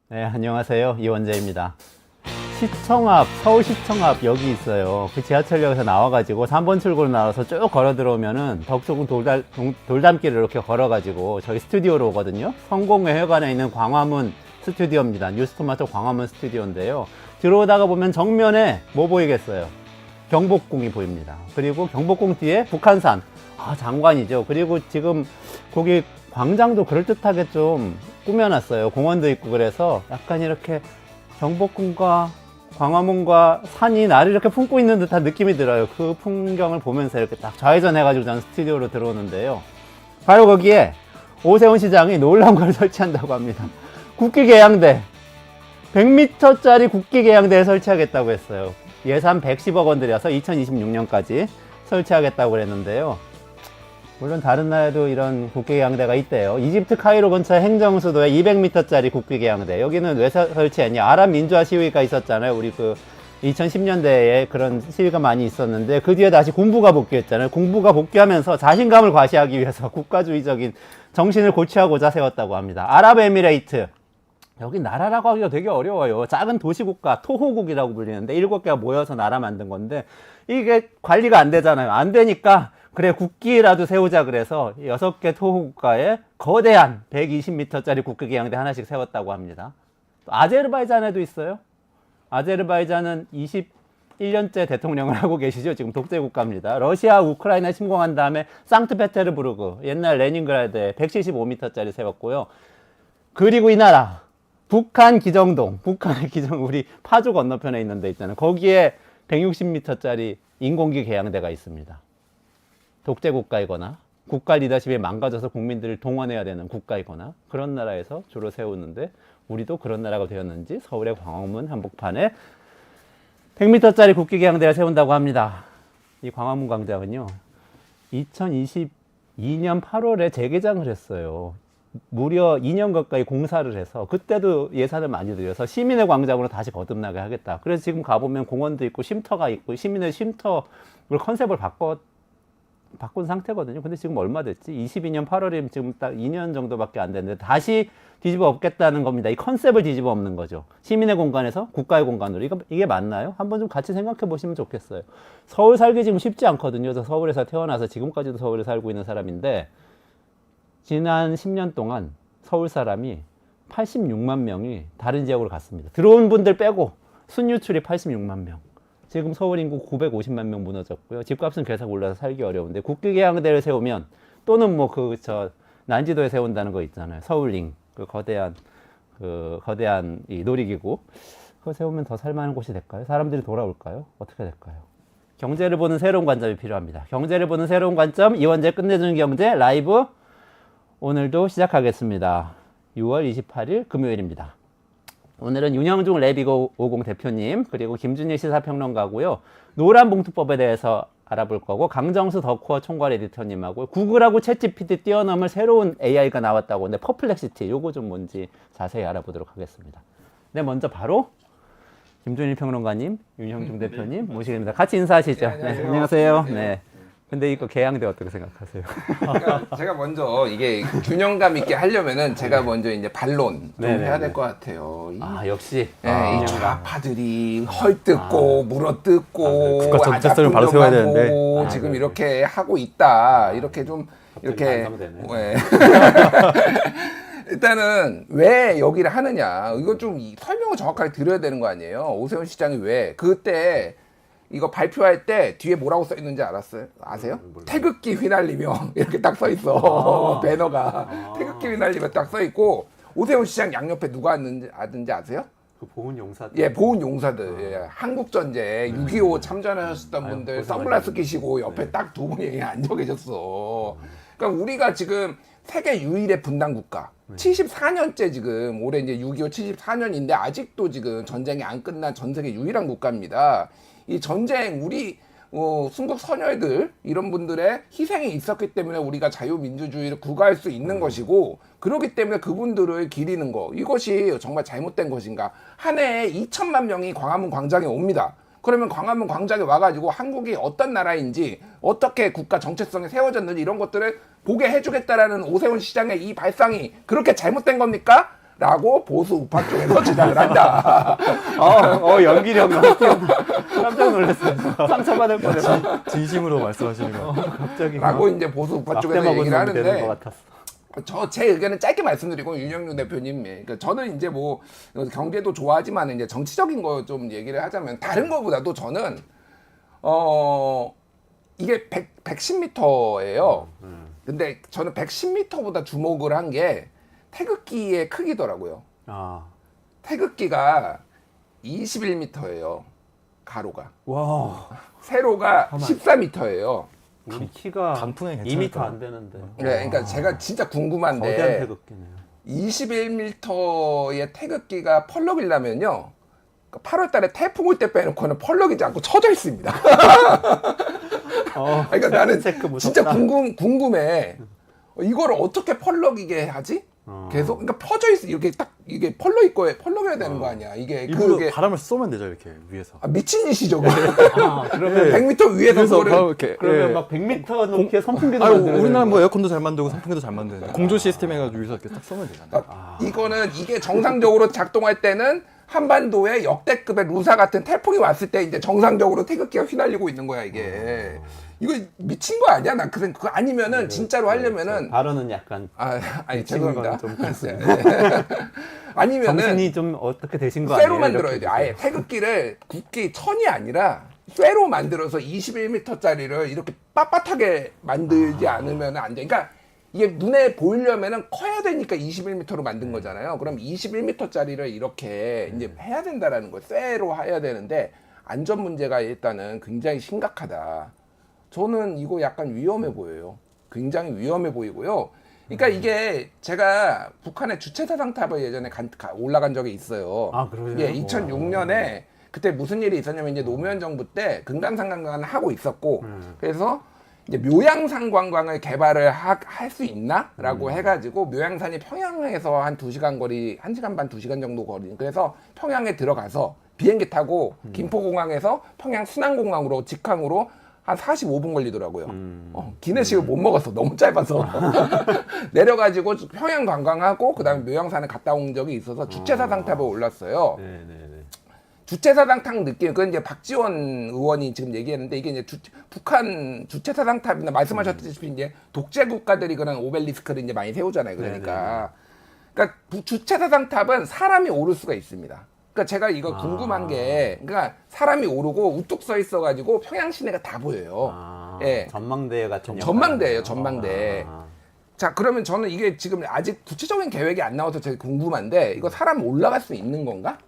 네, 안녕하세요. 이원재입니다. 시청 앞, 서울시청 앞 여기 있어요. 그 지하철역에서 나와가지고 3번 출구로 나와서 쭉 걸어 들어오면은 덕수궁 돌담길을 이렇게 걸어가지고 저희 스튜디오로 오거든요. 성공회관에 있는 광화문 스튜디오입니다. 뉴스토마토 광화문 스튜디오인데요. 들어오다가 보면 정면에 뭐 보이겠어요? 경복궁이 보입니다. 그리고 경복궁 뒤에 북한산. 아, 장관이죠. 그리고 지금 거기 광장도 그럴듯하게 좀 꾸며놨어요. 공원도 있고 그래서 약간 이렇게 경복궁과 광화문과 산이 나를 이렇게 품고 있는 듯한 느낌이 들어요. 그 풍경을 보면서 이렇게 딱 좌회전해가지고 저는 스튜디오로 들어오는데요. 바로 거기에 오세훈 시장이 놀라운 걸 설치한다고 합니다. 국기계양대. 100m짜리 국기계양대를 설치하겠다고 했어요. 예산 110억 원 들여서 2026년까지 설치하겠다고 그랬는데요. 물론 다른 나라에도 이런 국기계양대가 있대요. 이집트 카이로 근처 행정수도에 200m짜리 국기계양대. 여기는 왜 설치했냐? 아랍 민주화 시위가 있었잖아요. 우리 그 2010년대에 그런 시위가 많이 있었는데 그 뒤에 다시 군부가 복귀했잖아요. 군부가 복귀하면서 자신감을 과시하기 위해서 국가주의적인 정신을 고취하고자 세웠다고 합니다. 아랍에미레이트. 여기 나라라고 하기가 되게 어려워요. 작은 도시국가, 토호국이라고 불리는데 7개가 모여서 나라 만든 건데 이게 관리가 안 되잖아요. 안 되니까 그래 국기라도 세우자 그래서 6개 토호국가에 거대한 120m짜리 국기계양대 하나씩 세웠다고 합니다. 또 아제르바이잔에도 있어요. 아제르바이잔은 21년째 대통령을 하고 계시죠. 지금 독재국가입니다. 러시아 우크라이나 침공한 다음에 상트페테르부르크 옛날 레닌그라드에 175m짜리 세웠고요. 그리고 이 나라 북한 기정동, 북한의 기정, 우리 파주 건너편에 있는 데 있잖아요. 거기에 160m짜리 인공기 계양대가 있습니다. 독재국가이거나 국가 리더십이 망가져서 국민들을 동원해야 되는 국가이거나 그런 나라에서 주로 세우는데 우리도 그런 나라가 되었는지 서울의 광화문 한복판에 100m짜리 국기계양대를 세운다고 합니다. 이 광화문 광장은요, 2022년 8월에 재개장을 했어요. 무려 2년 가까이 공사를 해서 그때도 예산을 많이 들여서 시민의 광장으로 다시 거듭나게 하겠다. 그래서 지금 가보면 공원도 있고 쉼터가 있고 시민의 쉼터를 컨셉을 바꾼 상태거든요. 근데 지금 얼마 됐지? 22년 8월이면 지금 딱 2년 정도밖에 안 됐는데 다시 뒤집어 엎겠다는 겁니다. 이 컨셉을 뒤집어 엎는 거죠. 시민의 공간에서 국가의 공간으로. 이게 맞나요? 한번 좀 같이 생각해 보시면 좋겠어요. 서울 살기 지금 쉽지 않거든요. 저 서울에서 태어나서 지금까지도 서울에 살고 있는 사람인데 지난 10년 동안 서울 사람이 86만 명이 다른 지역으로 갔습니다. 들어온 분들 빼고 순유출이 86만 명. 지금 서울 인구 950만 명 무너졌고요. 집값은 계속 올라서 살기 어려운데 국기계양대를 세우면 또는 뭐 난지도에 세운다는 거 있잖아요. 서울링 거대한 이 놀이기구 그거 세우면 더 살만한 곳이 될까요? 사람들이 돌아올까요? 어떻게 될까요? 경제를 보는 새로운 관점이 필요합니다. 경제를 보는 새로운 관점 이원재 끝내주는 경제 라이브 오늘도 시작하겠습니다. 6월 28일 금요일입니다. 오늘은 윤형중 레비고50 대표님 그리고 김준일 시사평론가고요. 노란봉투법에 대해서 알아볼 거고 강정수 더코어 총괄 에디터님하고 구글하고 챗GPT 뛰어넘을 새로운 AI가 나왔다고 하는데 퍼플렉시티 요거 좀 뭔지 자세히 알아보도록 하겠습니다. 네, 먼저 바로 김준일 평론가님, 윤형중 대표님 모시겠습니다. 같이 인사하시죠. 네, 안녕하세요. 네. 근데 이거 개양대 어떻게 생각하세요? 그러니까 제가 먼저 이게 균형감 있게 하려면은 제가 먼저 이제 반론 좀 해야 될 것 같아요. 역시. 이 좌파들이 헐뜯고 물어뜯고 국가 정체성을 바로 세워야 되는데 지금 이렇게 하고 있다. 이렇게 좀 이렇게 일단은 왜 여기를 하느냐 이거 좀 설명을 정확하게 드려야 되는 거 아니에요. 오세훈 시장이 왜 그때 이거 발표할 때 뒤에 뭐라고 써 있는지 아세요? 태극기 휘날리며 이렇게 딱 써 있어. 배너가 태극기 휘날리며 딱 써 있고 오세훈 시장 양옆에 누가 앉는지 아세요? 그 보훈 용사들. 예, 보훈 용사들. 예, 한국 전쟁 6.25 참전하셨던 분들 선글라스 끼시고 옆에 딱 두 분이 앉아 계셨어. 그러니까 우리가 지금 세계 유일의 분단 국가. 74년째 지금 올해 이제 6.25 74년인데 아직도 지금 전쟁이 안 끝난 전 세계 유일한 국가입니다. 이 전쟁 우리 순국 선열들 이런 분들의 희생이 있었기 때문에 우리가 자유민주주의를 구가할 수 있는 것이고 그렇기 때문에 그분들을 기리는 거 이것이 정말 잘못된 것인가. 한 해에 2천만 명이 광화문 광장에 옵니다. 그러면 광화문 광장에 와가지고 한국이 어떤 나라인지 어떻게 국가 정체성이 세워졌는지 이런 것들을 보게 해주겠다라는 오세훈 시장의 이 발상이 그렇게 잘못된 겁니까? 라고 보수 우파 쪽에서 주장을 한다. 연기력 너무 뛰어나. 깜짝 놀랐어요. 상처받을 뻔했어. 진심으로 말씀하시는 거. 갑자기. 라고 이제 보수 우파 쪽에서 막대 얘기를 먹은 놈이 되는 것 하는데 같았어. 제 의견은 짧게 말씀드리고 윤영준 대표님, 그러니까 저는 이제 뭐 경제도 좋아하지만 이제 정치적인 거 좀 얘기를 하자면 다른 거보다도 저는 이게 110m예요. 근데 저는 110m보다 주목을 한 게 태극기의 크기더라고요. 아, 태극기가 21m예요. 가로가. 와. 세로가 14m예요. 우리 키가 강풍에 2m 안 되는데. 네, 그러니까 제가 진짜 거대한 궁금한데 태극기네요. 21m의 태극기가 펄럭이려면요. 8월 달에 태풍 올 때 빼놓고는 펄럭이지 않고 쳐져 있습니다. 그러니까 나는 체크 무섭다. 진짜 궁금해. 이걸 어떻게 펄럭이게 하지? 계속 그러니까 퍼져 있어. 이렇게 딱 이게 펄럭여야 되는 거 아니야. 이게 일부러 그게 바람을 쏘면 되죠, 이렇게 위에서. 미친 짓이죠. 그거. 그러면 100m 위에서 그래서 그거를 바로 이렇게. 그러면 예. 막 100m 넘게 선풍기도 아유, 만들어야 우리나라 되는 뭐 거야. 에어컨도 잘 만들고 선풍기도 잘 만드는데 공조 시스템 해가지고 여기서 이렇게 딱 쏘면 되잖아. 이거는 이게 정상적으로 작동할 때는 한반도에 역대급의 루사 같은 태풍이 왔을 때 이제 정상적으로 태극기가 휘날리고 있는 거야 이게. 이거 미친 거 아니야? 난 그거 아니면은 진짜로 하려면은 발언은 약간 아니 미친 죄송합니다. 건 좀 그렇습니다. 아니면은 정신이 좀 어떻게 되신 거 아니에요? 쇠로 만들어야 이렇게 돼. 아예 태극기를 국기 천이 아니라 쇠로 만들어서 21m짜리를 이렇게 빳빳하게 만들지 않으면 안 돼. 그러니까 이게 눈에 보이려면은 커야 되니까 21m로 만든 거잖아요. 그럼 21m짜리를 이렇게 이제 해야 된다라는 거예요. 쇠로 해야 되는데 안전 문제가 일단은 굉장히 심각하다. 저는 이거 약간 위험해 보여요. 굉장히 위험해 보이고요. 그러니까 이게 제가 북한의 주체사상탑을 예전에 올라간 적이 있어요. 아, 그러세요? 예, 2006년에 그때 무슨 일이 있었냐면 이제 노무현 정부 때 금강산 하고 있었고 그래서 이제 묘양산 관광을 개발을 할 수 있나라고 해가지고 묘양산이 평양에서 한 2시간 거리, 1시간 반, 2시간 정도 거리. 그래서 평양에 들어가서 비행기 타고 김포공항에서 평양 순안공항으로 직항으로 한 45분 걸리더라고요. 기내식을 못 먹었어. 너무 짧아서. 내려가지고 평양 관광하고 그다음에 묘양산에 갔다 온 적이 있어서 주체사상탑에 올랐어요. 네네네. 주체사상탑 느낌, 그건 이제 박지원 의원이 지금 얘기했는데 이게 이제 북한 주체사상탑이나 말씀하셨듯이 이제 독재 국가들이 그런 오벨리스크를 이제 많이 세우잖아요. 그러니까 주체사상탑은 사람이 오를 수가 있습니다. 그러니까 제가 이거 궁금한 게, 그러니까 사람이 오르고 우뚝 서 있어가지고 평양 시내가 다 보여요. 예. 전망대 같은 전망대예요, 전망대. 자, 그러면 저는 이게 지금 아직 구체적인 계획이 안 나와서 되게 궁금한데, 이거 사람 올라갈 수 있는 건가?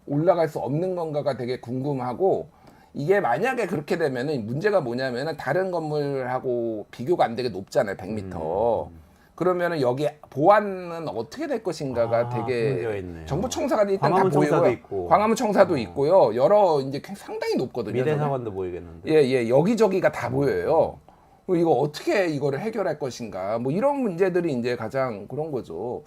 올라갈 수 없는 건가가 되게 궁금하고, 이게 만약에 그렇게 되면은 문제가 뭐냐면은 다른 건물하고 비교가 안 되게 높잖아요, 100m. 그러면은 여기 보안은 어떻게 될 것인가가 문제가 되게 있네요. 정부 청사가 일단 다 광화문 청사도 보이고요. 있고. 광화문 청사도 있고요. 여러 이제 상당히 높거든요. 저는. 미대사관도 보이겠는데. 예, 여기저기가 다 보여요. 이거 어떻게 이거를 해결할 것인가. 뭐 이런 문제들이 이제 가장 그런 거죠.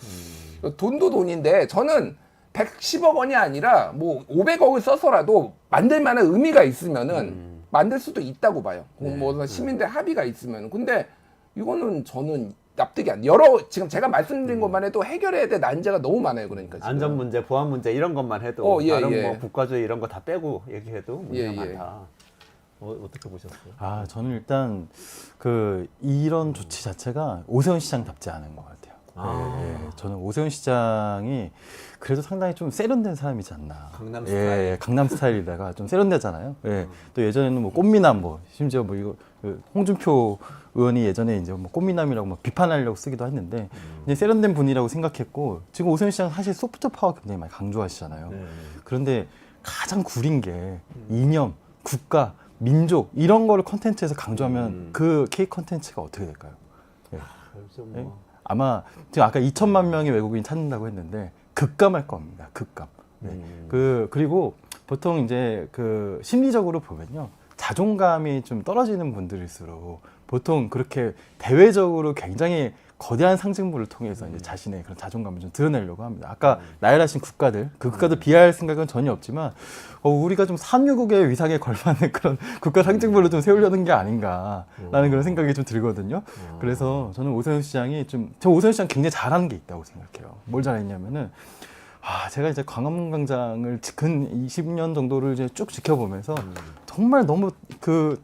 돈도 돈인데 저는 110억 원이 아니라 뭐 500억을 써서라도 만들 만한 의미가 있으면은 만들 수도 있다고 봐요. 뭐 시민들 합의가 있으면. 근데 이거는 저는 납득이 안 돼. 지금 제가 말씀드린 것만 해도 해결해야 될 난제가 너무 많아요. 그러니까 지금. 안전 문제, 보안 문제 이런 것만 해도 예, 다른 예. 뭐 국가주의 이런 거 다 빼고 얘기해도 문제가 예, 예. 많다. 어떻게 보셨어요? 저는 일단 이런 조치 자체가 오세훈 시장답지 않은 것 같아요. 예, 저는 오세훈 시장이 그래도 상당히 좀 세련된 사람이지 않나. 강남 예, 스타일. 강남 스타일이다가 좀 세련되잖아요. 예, 또 예전에는 뭐 꽃미남 심지어 뭐 이거 홍준표 의원이 예전에 이제 뭐 꽃미남이라고 막 비판하려고 쓰기도 했는데 이제 세련된 분이라고 생각했고 지금 오세훈 시장 사실 소프트 파워 굉장히 많이 강조하시잖아요. 그런데 가장 구린 게 이념, 국가, 민족 이런 거를 컨텐츠에서 강조하면 그 K 컨텐츠가 어떻게 될까요? 예. 예? 아마 지금 아까 2천만 명의 외국인이 찾는다고 했는데 급감할 겁니다. 급감. 네. 그리고 보통 이제 심리적으로 보면요. 자존감이 좀 떨어지는 분들일수록 보통 그렇게 대외적으로 굉장히 거대한 상징물을 통해서 이제 자신의 그런 자존감을 좀 드러내려고 합니다. 아까 나열하신 국가들, 그 국가들 비하할 생각은 전혀 없지만 우리가 좀 산유국의 위상에 걸맞는 그런 국가 상징물로 좀 세우려는 게 아닌가라는 그런 생각이 좀 들거든요. 그래서 저는 오세훈 시장이 저 오세훈 시장 굉장히 잘하는 게 있다고 생각해요. 뭘 잘했냐면은 제가 이제 광화문광장을 근 20년 정도를 이제 쭉 지켜보면서 정말 너무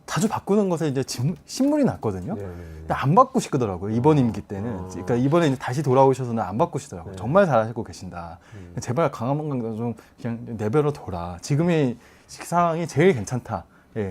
자주 바꾸는 것에 이제 신물이 났거든요. 근데 안 바꾸시더라고요. 이번 임기 때는. 그러니까 이번에 이제 다시 돌아오셔서는 안 바꾸시더라고요. 정말 잘하시고 계신다. 제발 광화문광장 좀 그냥 내버려 둬라. 지금의 상황이 제일 괜찮다.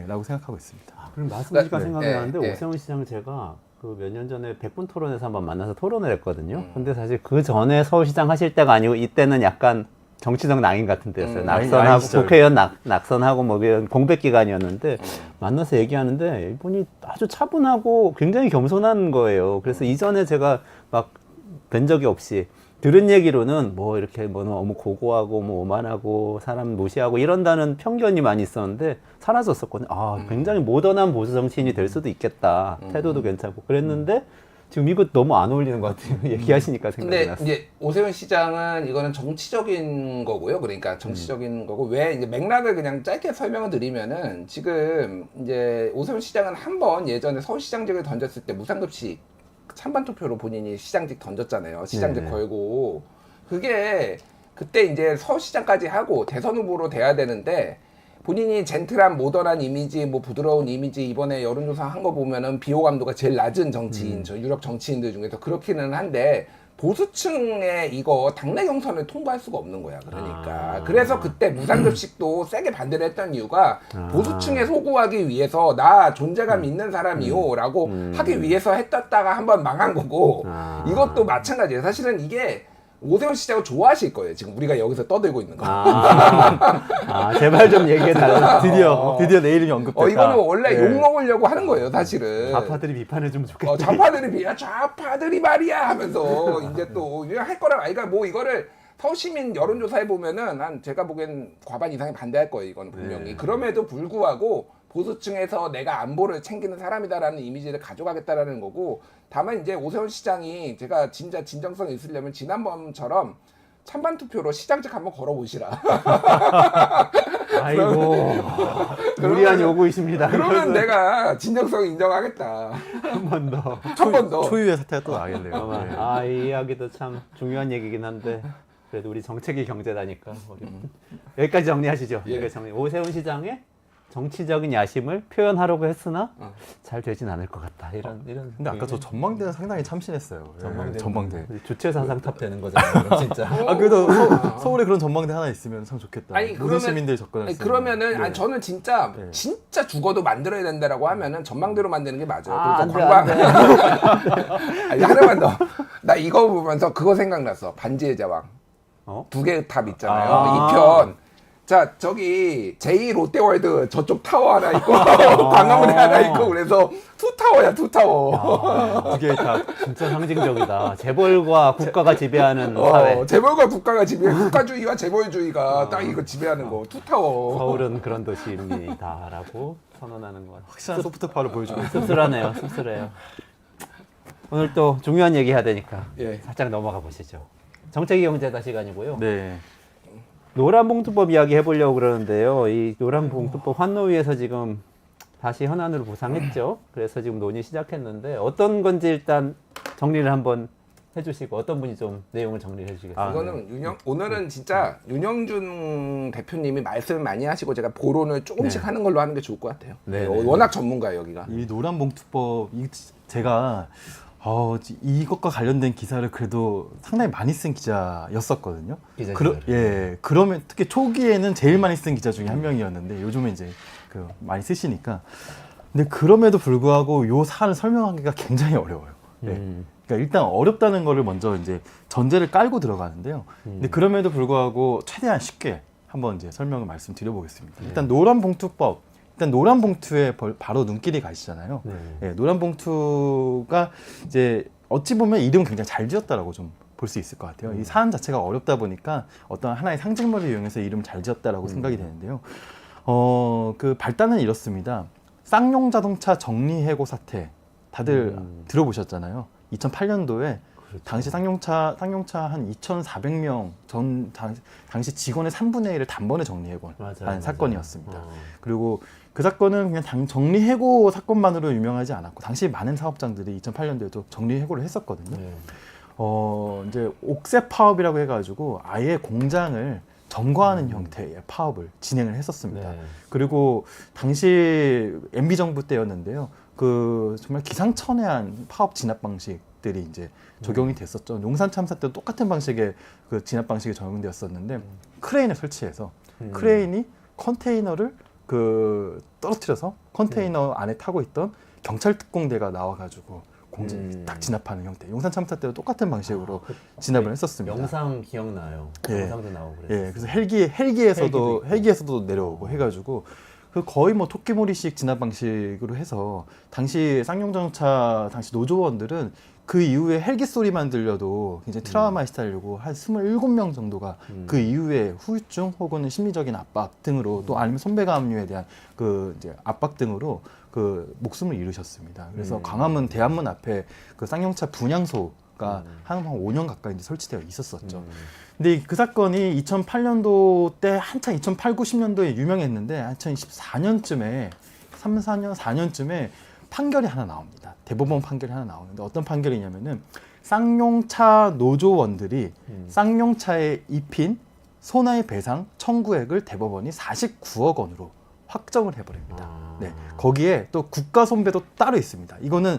라고 생각하고 있습니다. 그럼 말씀하시니까 생각이 네, 나는데 네. 오세훈 시장 제가 그 몇 년 전에 100분 토론에서 한번 만나서 토론을 했거든요. 근데 사실 그 전에 서울시장 하실 때가 아니고 이때는 약간 정치적 낭인 같은 때였어요. 낭인 낙선하고 시절. 국회의원 낙선하고 뭐 이런 공백 기간이었는데 만나서 얘기하는데 이분이 아주 차분하고 굉장히 겸손한 거예요. 그래서 이전에 제가 막 뵌 적이 없이 들은 얘기로는 뭐 이렇게 뭐 너무 고고하고 뭐 오만하고 사람 무시하고 이런다는 편견이 많이 있었는데 사라졌었거든요. 굉장히 모던한 보수 정치인이 될 수도 있겠다. 태도도 괜찮고 그랬는데 지금 이거 너무 안 어울리는 것 같아요. 얘기하시니까 생각이 근데 났어요. 이제 오세훈 시장은 이거는 정치적인 거고요. 그러니까 정치적인 거고 왜 이제 맥락을 그냥 짧게 설명을 드리면은 지금 이제 오세훈 시장은 한 번 예전에 서울시장직을 던졌을 때 무상급식 찬반 투표로 본인이 시장직 던졌잖아요. 시장직 네네. 걸고 그게 그때 이제 서울시장까지 하고 대선 후보로 돼야 되는데 본인이 젠틀한 모던한 이미지, 뭐 부드러운 이미지 이번에 여론조사 한 거 보면은 비호감도가 제일 낮은 정치인, 저 유력 정치인들 중에서 그렇기는 한데 보수층의 이거 당내 경선을 통과할 수가 없는 거야. 그러니까 그래서 그때 무상급식도 세게 반대를 했던 이유가 보수층에 소구하기 위해서 나 존재감 있는 사람이요라고 하기 위해서 했다가 한번 망한 거고 이것도 마찬가지예요. 사실은 이게 오세훈 시장을 좋아하실 거예요. 지금 우리가 여기서 떠들고 있는 거. 제발 좀 얘기해달라. 드디어 내 이름이 언급됐다. 이거는 원래 네. 욕 먹으려고 하는 거예요, 사실은. 좌파들이 비판해주면 좋겠다. 좌파들이 말이야 하면서 이제 또 할 거라. 그러니까 뭐 이거를 서울시민 여론조사에 보면은 한 제가 보기엔 과반 이상이 반대할 거예요, 이거는 분명히. 네. 그럼에도 불구하고 보수층에서 내가 안보를 챙기는 사람이다라는 이미지를 가져가겠다라는 거고, 다만 이제 오세훈 시장이 제가 진짜 진정성이 있으려면 지난번처럼 찬반 투표로 시장직 한번 걸어보시라. 아이고 무리한 요구이십니다. 그러면 내가 진정성 인정하겠다. 한 번 더. 한 번 더. 초유의 사태가 또 나겠네요. 네. 이 이야기도 참 중요한 얘기긴 한데 그래도 우리 정책이 경제다니까 여기까지 정리하시죠. 예. 여기까지 정리. 오세훈 시장의 정치적인 야심을 표현하려고 했으나 잘 되진 않을 것 같다. 이런. 근데 아까 저 전망대는 상당히 참신했어요. 전망대. 주체 사상 탑 되는 거잖아요. 그럼 진짜. 그래도 서울에 그런 전망대 하나 있으면 참 좋겠다. 아니, 모든 그러면- 시민들이 접근할 수 있는. 그러면은 네. 저는 진짜 네. 진짜 죽어도 만들어야 된다라고 하면은 전망대로 만드는 게 맞아요. 안 그래서 돼, 안 돼. 아니, 하나만 더. 나 이거 보면서 그거 생각났어. 반지의 제왕. 어? 두 개의 탑 있잖아요. 2편. 자, 저기 제2 롯데월드 저쪽 타워 하나 있고 광화문에 하나 있고 그래서 투타워야, 투타워. 두 개의 탑. 진짜 상징적이다. 재벌과 국가가 지배하는 사회. 재벌과 국가가 지배, 국가주의와 재벌주의가 딱 이거 지배하는 거. 투타워. 서울은 그런 도시입니다라고 선언하는 것 같아요. 확실한 소프트파워를 보여주고 있어요. 씁쓸하네요. 씁쓸해요. 오늘 또 중요한 얘기 해야 되니까 예. 살짝 넘어가 보시죠. 정책이 경제다 시간이고요. 네. 노란봉투법 이야기 해보려고 그러는데요. 이 노란봉투법 환노위에서 지금 다시 현안으로 부상했죠. 그래서 지금 논의 시작했는데 어떤 건지 일단 정리를 한번 해주시고 어떤 분이 좀 내용을 정리해 주시겠어요? 이거는 오늘은 진짜 윤영준 대표님이 말씀을 많이 하시고 제가 보론을 조금씩 하는 걸로 하는 게 좋을 것 같아요. 네, 네, 네. 워낙 전문가예요, 여기가. 이 노란봉투법 제가 이것과 관련된 기사를 그래도 상당히 많이 쓴 기자였었거든요. 그러면 특히 초기에는 제일 많이 쓴 기자 중에 한 명이었는데 요즘에 이제 많이 쓰시니까. 근데 그럼에도 불구하고 요 사안을 설명하기가 굉장히 어려워요. 그러니까 일단 어렵다는 거를 먼저 이제 전제를 깔고 들어가는데요. 근데 그럼에도 불구하고 최대한 쉽게 한번 이제 설명을 말씀드려보겠습니다. 일단 노란봉투법. 일단 노란 봉투에 바로 눈길이 가시잖아요. 네, 노란 봉투가 이제 어찌 보면 이름 굉장히 잘 지었다라고 좀 볼 수 있을 것 같아요. 이 사안 자체가 어렵다 보니까 어떤 하나의 상징물을 이용해서 이름을 잘 지었다라고 생각이 되는데요. 그 발단은 이렇습니다. 쌍용 자동차 정리해고 사태 다들 들어보셨잖아요. 2008년도에 그렇죠. 당시 쌍용차 한 2,400명 당시 직원의 3분의 1을 단번에 정리해고 한 사건이었습니다. 그리고 그 사건은 그냥 정리해고 사건만으로 유명하지 않았고 당시 많은 사업장들이 2008년도에도 정리해고를 했었거든요. 네. 이제 옥새 파업이라고 해가지고 아예 공장을 점거하는 형태의 파업을 진행을 했었습니다. 네. 그리고 당시 MB 정부 때였는데요. 그 정말 기상천외한 파업 진압 방식들이 이제 적용이 됐었죠. 용산 참사 때도 똑같은 방식의 그 진압 방식이 적용되었었는데 크레인을 설치해서 크레인이 컨테이너를 그 떨어뜨려서 컨테이너 안에 타고 있던 경찰 특공대가 나와가지고 딱 진압하는 형태. 용산 참사 때도 똑같은 방식으로 진압을 했었습니다. 영상 기억나요. 예. 영상도 나오고 그랬어요. 예, 그래서 헬기에서도 내려오고 해가지고 그 거의 뭐 토끼몰이식 진압 방식으로 해서 당시 쌍용자동차 당시 노조원들은 그 이후에 헬기 소리만 들려도 굉장히 트라우마에 시달리고 한 27명 정도가 그 이후에 후유증 혹은 심리적인 압박 등으로 또 아니면 손배가압류에 대한 그 이제 압박 등으로 그 목숨을 잃으셨습니다. 그래서 광화문 대한문 앞에 그 쌍용차 분향소가 한 5년 가까이 이제 설치되어 있었었죠. 근데 그 사건이 2008년도 때 한창 2008, 90년도에 유명했는데 2014년쯤에 4년쯤에 판결이 하나 나옵니다. 대법원 판결이 하나 나오는데 어떤 판결이냐면은 쌍용차 노조원들이 쌍용차에 입힌 손해배상 청구액을 대법원이 49억 원으로 확정을 해버립니다. 네, 거기에 또 국가 손배도 따로 있습니다. 이거는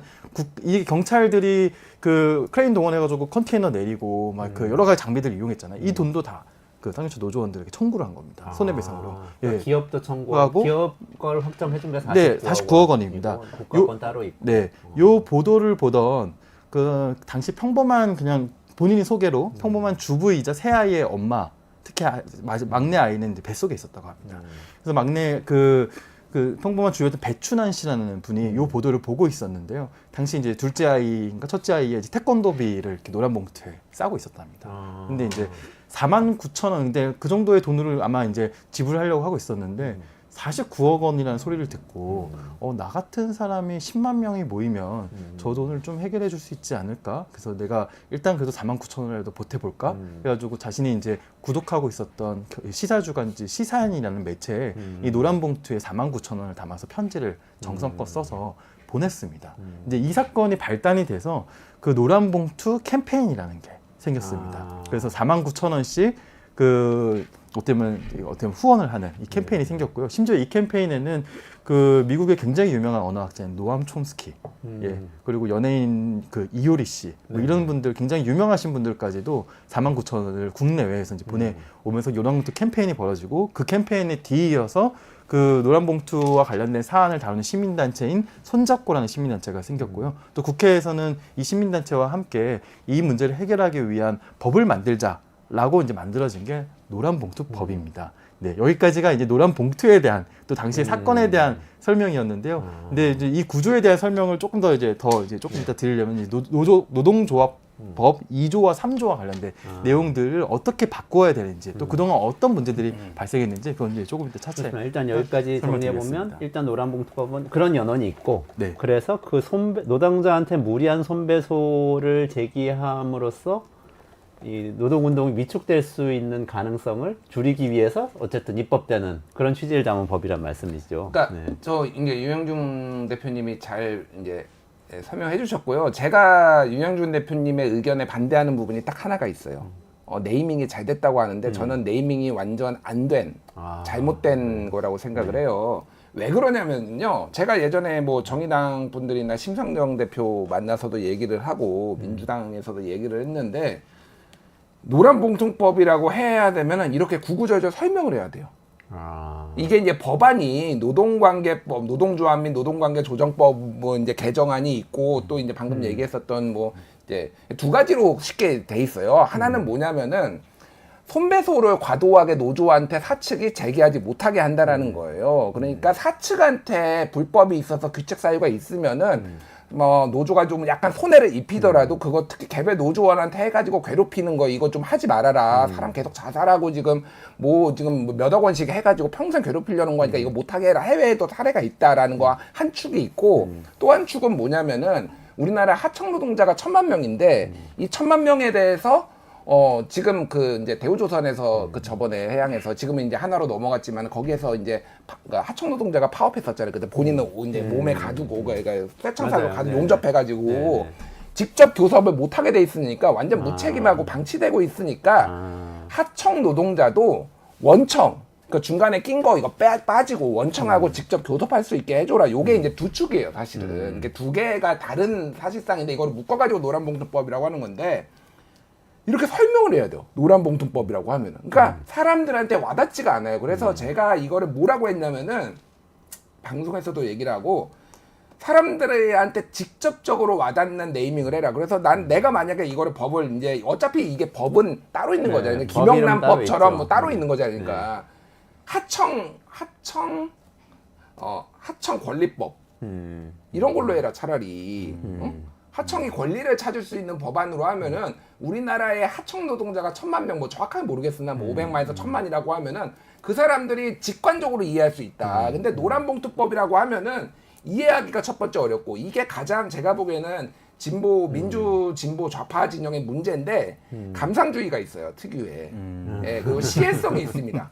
이 경찰들이 그 크레인 동원해가지고 컨테이너 내리고 막 그 여러 가지 장비들을 이용했잖아요. 이 돈도 다 그 쌍용차 노조원들에게 청구를 한 겁니다. 손해배상으로. 예. 기업도 청구하고 기업 걸 확정해준 게 49억, 네, 49억 원입니다. 국가권 따로 있고. 네, 요 보도를 보던 그 당시 평범한 그냥 본인이 소개로 평범한 주부이자 새 아이의 엄마, 특히 막내 아이는 이제 뱃속에 있었다고 합니다. 그래서 막내 그 평범한 주부였던 배춘환 씨라는 분이 요 보도를 보고 있었는데요. 당시 이제 둘째 아이인가 첫째 아이의 이제 태권도비를 이렇게 노란 봉투에 싸고 있었답니다. 근데 이제 49,000원, 근데 그 정도의 돈을 아마 이제 지불하려고 하고 있었는데 49억 원이라는 소리를 듣고 나 같은 사람이 10만 명이 모이면 저 돈을 좀 해결해 줄 수 있지 않을까? 그래서 내가 일단 그래도 49,000원이라도 보태볼까? 그래가지고 자신이 이제 구독하고 있었던 시사주간지 시사인이라는 매체에 이 노란 봉투에 49,000원을 담아서 편지를 정성껏 써서 보냈습니다. 이제 이 사건이 발단이 돼서 그 노란 봉투 캠페인이라는 게 생겼습니다. 그래서 49,000원씩 어떻게 보면 후원을 하는 이 캠페인이 생겼고요. 심지어 이 캠페인에는 그 미국의 굉장히 유명한 언어학자인 노암 촘스키, 예, 그리고 연예인 그 이효리 씨, 뭐 이런 분들 굉장히 유명하신 분들까지도 49,000원을 국내외에서 이제 보내오면서 노란봉투 캠페인이 벌어지고 그 캠페인에 뒤이어서 그 노란봉투와 관련된 사안을 다루는 시민단체인 손잡고라는 시민단체가 생겼고요. 또 국회에서는 이 시민단체와 함께 이 문제를 해결하기 위한 법을 만들자라고 이제 만들어진 게 노란봉투법입니다. 네, 여기까지가 이제 노란봉투에 대한 또 당시의 사건에 대한 설명이었는데요. 근데 이제 이 구조에 대한 설명을 조금 더 조금 이따 드리려면 이제 노동조합법 2조와 3조와 관련된 내용들을 어떻게 바꿔야 되는지 또 그동안 어떤 문제들이 발생했는지 그건 이제 조금 이따 차차 일단 여기까지 정리해보면 설명드리겠습니다. 일단 노란봉투법은 그런 연원이 있고 네. 그래서 그 노동자한테 무리한 손배소를 제기함으로써 이 노동운동이 위축될 수 있는 가능성을 줄이기 위해서 어쨌든 입법되는 그런 취지를 담은 법이란 말씀이죠. 그러니까 네. 저 이제 유영준 대표님이 잘 이제 설명해 주셨고요. 제가 유영준 대표님의 의견에 반대하는 부분이 딱 하나가 있어요. 네이밍이 잘 됐다고 하는데 저는 네이밍이 완전 안 된, 잘못된 거라고 생각을 해요. 왜 그러냐면요. 제가 예전에 뭐 정의당 분들이나 심상정 대표 만나서도 얘기를 하고 민주당에서도 얘기를 했는데 노란봉투법이라고 해야 되면은 이렇게 구구절절 설명을 해야 돼요. 이게 이제 법안이 노동관계법, 노동조합 및 노동관계 조정법 뭐 이제 개정안이 있고 또 이제 방금 얘기했었던 뭐 이제 두 가지로 쉽게 돼 있어요. 하나는 뭐냐면은 손배소를 과도하게 노조한테 사측이 제기하지 못하게 한다라는 거예요. 그러니까 사측한테 불법이 있어서 규칙 사유가 있으면은 뭐 노조가 좀 약간 손해를 입히더라도 그거 특히 개별 노조원한테 해가지고 괴롭히는 거 이거 좀 하지 말아라. 사람 계속 자살하고 지금 몇억 원씩 해가지고 평생 괴롭히려는 거니까 이거 못하게 해라. 해외에도 사례가 있다라는 거 한 축이 있고 또 한 축은 뭐냐면은 우리나라 하청 노동자가 1,000만 명인데 이 1,000만 명에 대해서 지금 그 이제 대우조선에서 그 저번에 해양에서 지금은 이제 하나로 넘어갔지만 거기에서 이제 그러니까 하청 노동자가 파업했었잖아요. 그때 본인은 이제 몸에 가두고 그러니까 쇠창살로 맞아요. 가두고 네. 용접해가지고 네. 직접 교섭을 못 하게 돼 있으니까 완전 무책임하고 방치되고 있으니까 하청 노동자도 원청 그러니까 중간에 낀 거 이거 빠지고 원청하고 직접 교섭할 수 있게 해줘라. 요게 이제 두 축이에요, 사실은. 이게 두 개가 다른 사실상인데 이거를 묶어가지고 노란봉투법이라고 하는 건데 이렇게 설명을 해야 돼요. 노란봉투법이라고 하면은. 그러니까 사람들한테 와닿지가 않아요. 그래서 제가 이거를 뭐라고 했냐면은 방송에서도 얘기를 하고 사람들한테 직접적으로 와닿는 네이밍을 해라. 그래서 내가 만약에 이거를 법을 이제 어차피 이게 법은 따로 있는 네, 거잖아요. 법 이름 따로 김영란법처럼 있죠. 뭐 따로 있는 거잖아요. 그러니까 하청 권리법 이런 걸로 해라 차라리. 하청이 권리를 찾을 수 있는 법안으로 하면은 우리나라의 하청 노동자가 1,000만 명, 뭐 정확하게 모르겠으나 뭐 500만에서 1,000만이라고 하면은 그 사람들이 직관적으로 이해할 수 있다. 근데 노란봉투법이라고 하면은 이해하기가 첫 번째 어렵고 이게 가장 제가 보기에는 민주 진보 좌파 진영의 문제인데 감상주의가 있어요 특유의. 예, 그리고 시혜성이 있습니다.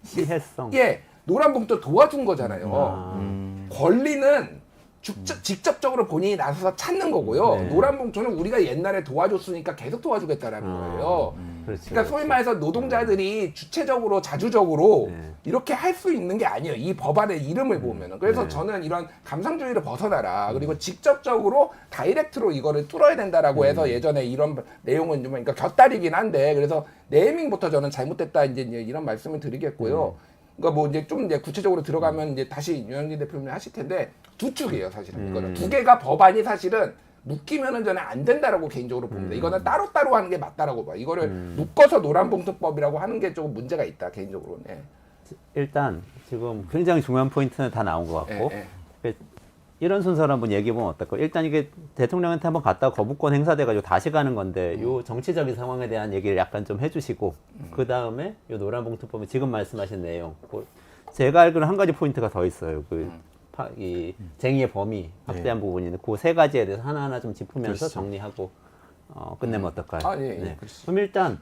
시혜성. 예, 노란봉투 도와준 거잖아요. 권리는 직접적으로 본인이 나서서 찾는 거고요. 네. 노란봉투는 우리가 옛날에 도와줬으니까 계속 도와주겠다라는 거예요. 그렇지, 그러니까 소위 말해서 노동자들이 주체적으로 자주적으로 네. 이렇게 할 수 있는 게 아니에요. 이 법안의 이름을 보면은. 그래서 네. 저는 이런 감상주의를 벗어나라. 그리고 직접적으로 다이렉트로 이거를 뚫어야 된다라고 해서 예전에 이런 내용은 좀 그러니까 곁다리긴 한데 그래서 네이밍부터 저는 잘못됐다 이제 이런 말씀을 드리겠고요. 그러니까 뭐 이제 좀 이제 구체적으로 들어가면 이제 다시 유영진 대표님이 하실 텐데 두 축이에요 사실은 이거는 두 개가 법안이 사실은 묶이면은 저는 안 된다라고 개인적으로 봅니다. 이거는 따로따로 하는 게 맞다라고 봐. 이거를 묶어서 노란봉투법이라고 하는 게 조금 문제가 있다 개인적으로는. 예. 일단 지금 굉장히 중요한 포인트는 다 나온 것 같고 예, 이런 순서로 한번 얘기해 보면 어떨까요? 일단 이게 대통령한테 한번 갔다가 거부권 행사돼가지고 다시 가는 건데 요 정치적인 상황에 대한 얘기를 약간 좀 해주시고 그 다음에 요 노란봉투법에 지금 말씀하신 내용 제가 알기로는 한 가지 포인트가 더 있어요. 이 쟁의의 범위 확대한 부분인데 그 세 가지에 대해서 하나하나 좀 짚으면서 그렇죠. 정리하고 끝내면 어떨까요? 아, 예, 네. 그렇죠. 그럼 일단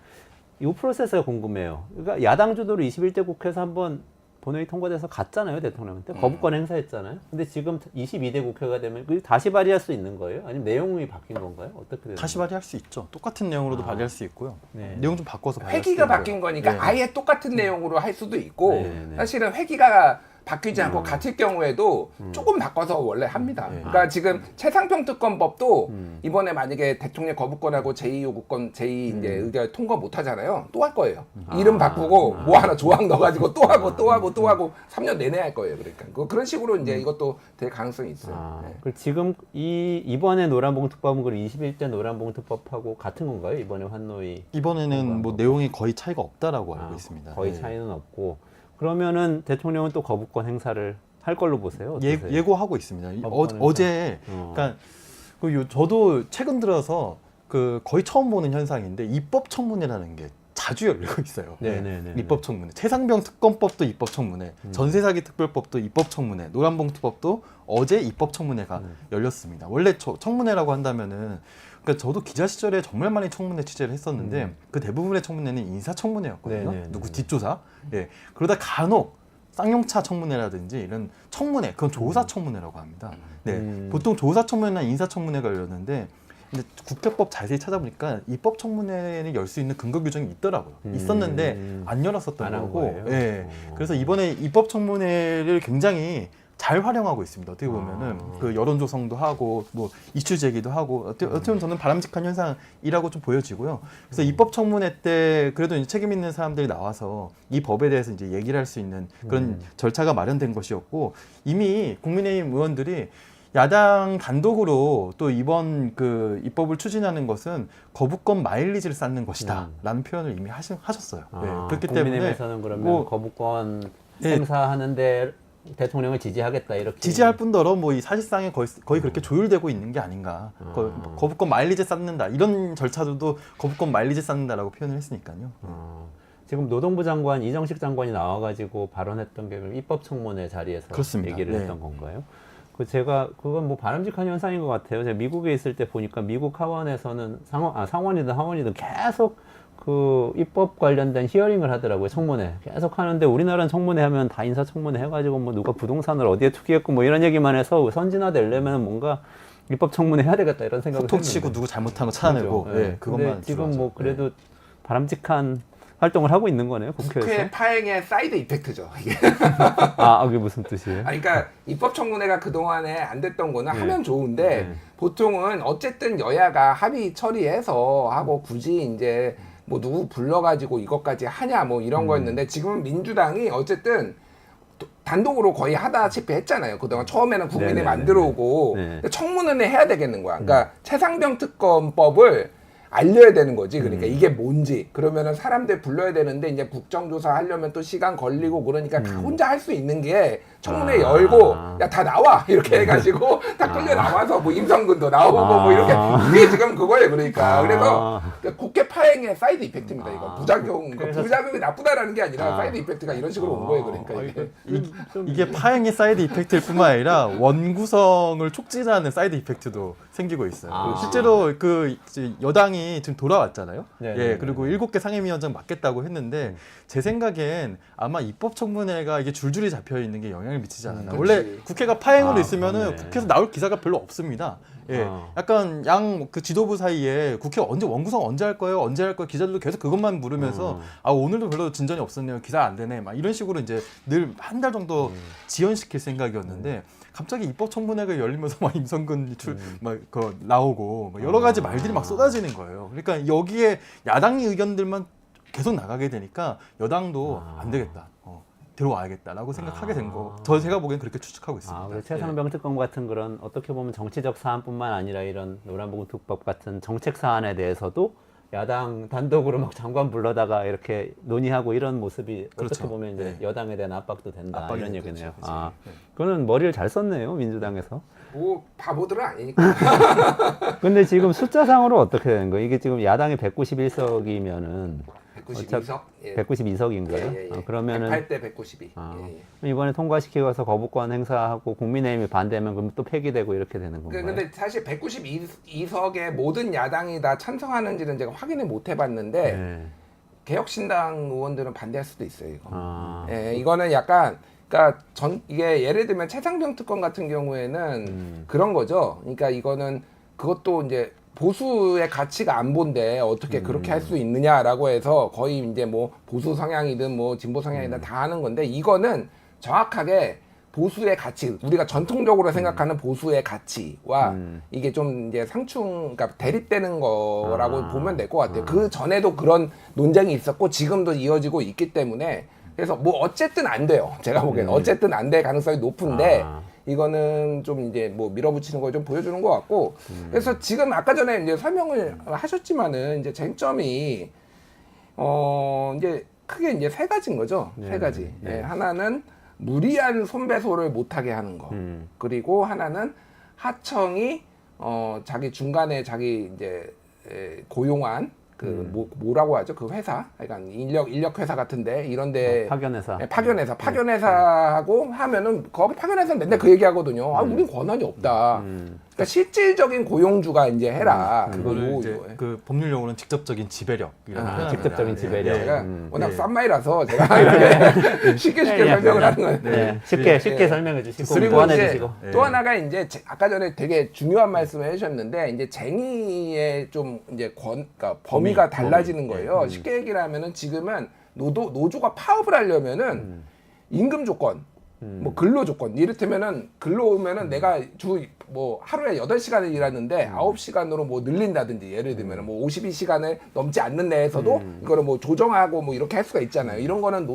이 프로세스가 궁금해요. 그러니까 야당 주도로 21대 국회에서 한번 본회의 통과돼서 갔잖아요, 대통령한테. 거부권 행사했잖아요. 근데 지금 22대 국회가 되면 다시 발의할 수 있는 거예요? 아니면 내용이 바뀐 건가요? 어떻게 되는 다시 발의할 수 있죠. 똑같은 내용으로도 발의할 수 있고요. 네. 내용 좀 바꿔서 발의할 수도 회기가 있고요. 바뀐 거니까 네. 아예 똑같은 내용으로 할 수도 있고 네, 네. 사실은 회기가 바뀌지 않고 같을 경우에도 조금 바꿔서 원래 합니다. 네. 그러니까 지금 최상평 특검법도 이번에 만약에 대통령 거부권하고 제2요구권 제2 이제 의결 통과 못 하잖아요. 또 할 거예요. 이름 바꾸고 뭐 하나 조항 넣어가지고 또 하고 또 하고 또 하고 3년 내내 할 거예요. 그러니까 그런 식으로 이제 이것도 될 가능성이 있어요. 네. 그리고 지금 이번에 노란봉투법은 그럼 21대 노란봉투법하고 같은 건가요? 이번에 환노위 이번에는 뭐 내용이 거의 차이가 없다라고 알고 있습니다. 거의 네. 차이는 없고 그러면은 대통령은 또 거부권 행사를 할 걸로 보세요? 어떠세요? 예고하고 있습니다. 거부권 어제 그러니까 저도 최근 들어서 거의 처음 보는 현상인데 입법 청문회라는 게 자주 열리고 있어요. 네네네. 입법 청문회. 최상병 특검법도 입법 청문회, 전세사기 특별법도 입법 청문회, 노란봉투법도 어제 입법 청문회가 열렸습니다. 원래 청문회라고 한다면은 그러니까 저도 기자 시절에 정말 많이 청문회 취재를 했었는데 그 대부분의 청문회는 인사 청문회였거든요. 네네네. 누구 뒷조사. 예. 그러다 간혹 쌍용차 청문회라든지 이런 청문회, 그건 조사 청문회라고 합니다. 네. 보통 조사 청문회나 인사 청문회가 열렸는데 근데 국회법 자세히 찾아보니까 입법 청문회는 열 수 있는 근거 규정이 있더라고요. 있었는데 안 열었었던 안 한 거고. 거예요? 예. 그래서 이번에 입법 청문회를 굉장히 잘 활용하고 있습니다. 어떻게 보면은 그 여론 조성도 하고 뭐 이슈 제기도 하고 어떻게 보면 저는 바람직한 현상이라고 좀 보여지고요. 그래서 입법 청문회 때 그래도 이제 책임 있는 사람들이 나와서 이 법에 대해서 이제 얘기를 할 수 있는 그런 절차가 마련된 것이었고 이미 국민의힘 의원들이 야당 단독으로 또 이번 그 입법을 추진하는 것은 거부권 마일리지를 쌓는 것이다라는 표현을 이미 하셨어요. 네. 그렇기 때문에 국민의힘에서는 그러면 뭐 거부권 네. 행사하는데 대통령을 지지하겠다 이렇게 지지할 뿐더러 뭐 이 사실상에 거의 그렇게 조율되고 있는 게 아닌가. 거부권 마일리지 쌓는다 이런 절차들도 거부권 마일리지 쌓는다라고 표현을 했으니까요. 지금 노동부 장관 이정식 장관이 나와가지고 발언했던 게 입법 청문회 자리에서 그렇습니다. 얘기를 네. 했던 건가요? 제가 그건 뭐 바람직한 현상인 것 같아요. 제가 미국에 있을 때 보니까 미국 하원에서는 상원이든 하원이든 계속 그 입법 관련된 히어링을 하더라고요. 청문회 계속 하는데 우리나라는 청문회 하면 다 인사청문회 해가지고 뭐 누가 부동산을 어디에 투기했고 뭐 이런 얘기만 해서 선진화되려면 뭔가 입법 청문회 해야 되겠다 이런 생각을 톡 했는데. 치고 누구 잘못한 거 찾아내고 그죠. 네. 그것만 근데 지금 주로 뭐 하죠. 그래도 바람직한 활동을 하고 있는 거네요. 국회에서. 국회 파행의 사이드 이펙트죠. 이게. 그게 무슨 뜻이에요? 그러니까 입법 청문회가 그 동안에 안 됐던 거는 네. 하면 좋은데 네. 보통은 어쨌든 여야가 합의 처리해서 하고 굳이 이제 뭐 누구 불러가지고 이것까지 하냐 뭐 이런 거였는데 지금은 민주당이 어쨌든 단독으로 거의 하다시피 했잖아요. 그동안 처음에는 국민이 네네네. 만들어 오고 네. 청문회는 해야 되겠는 거야. 그러니까 최상병 특검법을 알려야 되는 거지. 그러니까 이게 뭔지. 그러면은 사람들 불러야 되는데 이제 국정조사 하려면 또 시간 걸리고 그러니까 혼자 할 수 있는 게 청문회 열고 야 다 나와 이렇게 해가지고 다 끌려 나와서 뭐 임성근도 나오고 뭐 이렇게 이게 지금 그거예요. 그러니까 그래서 국회 파행의 사이드 이펙트입니다. 이거 부작용 그래서 부작용이 나쁘다라는 게 아니라 사이드 이펙트가 이런 식으로 온 거예요. 그러니까 이게. 이게 파행의 사이드 이펙트일 뿐만 아니라 원구성을 촉진하는 사이드 이펙트도 생기고 있어요. 실제로 그 이제 여당이 지금 돌아왔잖아요. 네네네. 예, 그리고 7개 상임위원장 맡겠다고 했는데 제 생각엔 아마 입법청문회가 이게 줄줄이 잡혀 있는 게 영향을 미치지 않았나. 그치. 원래 국회가 파행으로 있으면은 그러네. 국회에서 나올 기사가 별로 없습니다. 예, 약간 양 그 지도부 사이에 국회 원구성 언제 할 거예요? 언제 할 거예요? 기자들도 계속 그것만 물으면서 오늘도 별로 진전이 없었네요. 기사 안 되네. 막 이런 식으로 이제 늘 한 달 정도 지연시킬 생각이었는데 갑자기 입법청문회가 열리면서 막 임성근 나오고 막 여러 가지 말들이 막 쏟아지는 거예요. 그러니까 여기에 야당 의견들만 계속 나가게 되니까 여당도 안 되겠다. 들어와야겠다라고 생각하게 된 거. 제가 보기엔 그렇게 추측하고 있습니다. 그리고 최상병 특검 같은 그런 어떻게 보면 정치적 사안뿐만 아니라 이런 노란봉투 특법 같은 정책 사안에 대해서도 야당 단독으로 막 장관 불러다가 이렇게 논의하고 이런 모습이 그렇죠. 어떻게 보면 이제 네. 여당에 대한 압박도 된다 압박이 이런 되죠. 얘기네요. 그치. 네. 그거는 머리를 잘 썼네요 민주당에서. 뭐 바보들은 아니니까. 근데 지금 숫자상으로 어떻게 되는 거예요? 이게 지금 야당이 191석이면은 192석. 예. 192석인가요? 예. 그러면은 108대 192. 예. 이번에 통과시키고 가서 거부권 행사하고 국민의힘이 반대하면 그럼 또 폐기되고 이렇게 되는 건가요? 근데 사실 192석의 모든 야당이 다 찬성하는지는 제가 확인을 못 해봤는데 네. 개혁신당 의원들은 반대할 수도 있어요. 이거. 아, 예, 이거는 약간 그러니까 이게 예를 들면 최상병 특검 같은 경우에는 그런 거죠. 그러니까 이거는 그것도 이제 보수의 가치가 안 본데 어떻게 그렇게 할 수 있느냐라고 해서 거의 이제 뭐 보수 성향이든 뭐 진보 성향이든 다 하는 건데 이거는 정확하게 보수의 가치, 우리가 전통적으로 생각하는 보수의 가치와 이게 좀 이제 그러니까 대립되는 거라고 보면 될 것 같아요. 그 전에도 그런 논쟁이 있었고 지금도 이어지고 있기 때문에 그래서 뭐 어쨌든 안 돼요. 제가 보기엔 어쨌든 안 될 가능성이 높은데 이거는 좀 이제 뭐 밀어붙이는 걸 좀 보여주는 것 같고 그래서 지금 아까 전에 이제 설명을 하셨지만은 이제 쟁점이 이제 크게 이제 세 가지인 거죠. 네, 세 가지. 네. 예, 하나는 무리한 손배소를 못하게 하는 거. 그리고 하나는 하청이 자기 중간에 자기 이제 고용한 뭐라고 하죠? 그 회사, 그러니까 인력 회사 같은데 이런데 파견회사. 파견회사하고 하면은 거기 파견회사는 맨날 그 얘기하거든요. 우린 권한이 없다. 그러니까 실질적인 고용주가 이제 해라. 그거를 그거고, 이제 그 법률 용어는 직접적인 지배력이라고 표현합니다. 직접적인 지배력. 제가 워낙 네. 쌈마이라서 제가 이렇게 쉽게 설명을 하는 거예요. 네, 쉽게 설명해 주시고 그리고 보완해 이제 주시고. 또 하나가 이제 아까 전에 되게 중요한 말씀을 해주셨는데 이제 쟁의의 좀 이제 그러니까 범위가 달라지는 거예요. 쉽게 얘기를 하면은 지금은 노조가 파업을 하려면은 임금 조건, 뭐 근로 조건, 이를테면은 근로 오면은 내가 뭐 하루에 8시간을 일하는데 9시간으로 뭐 늘린다든지 예를 들면 뭐 52시간을 넘지 않는 내에서도 이거를 뭐 조정하고 뭐 이렇게 할 수가 있잖아요. 이런 거는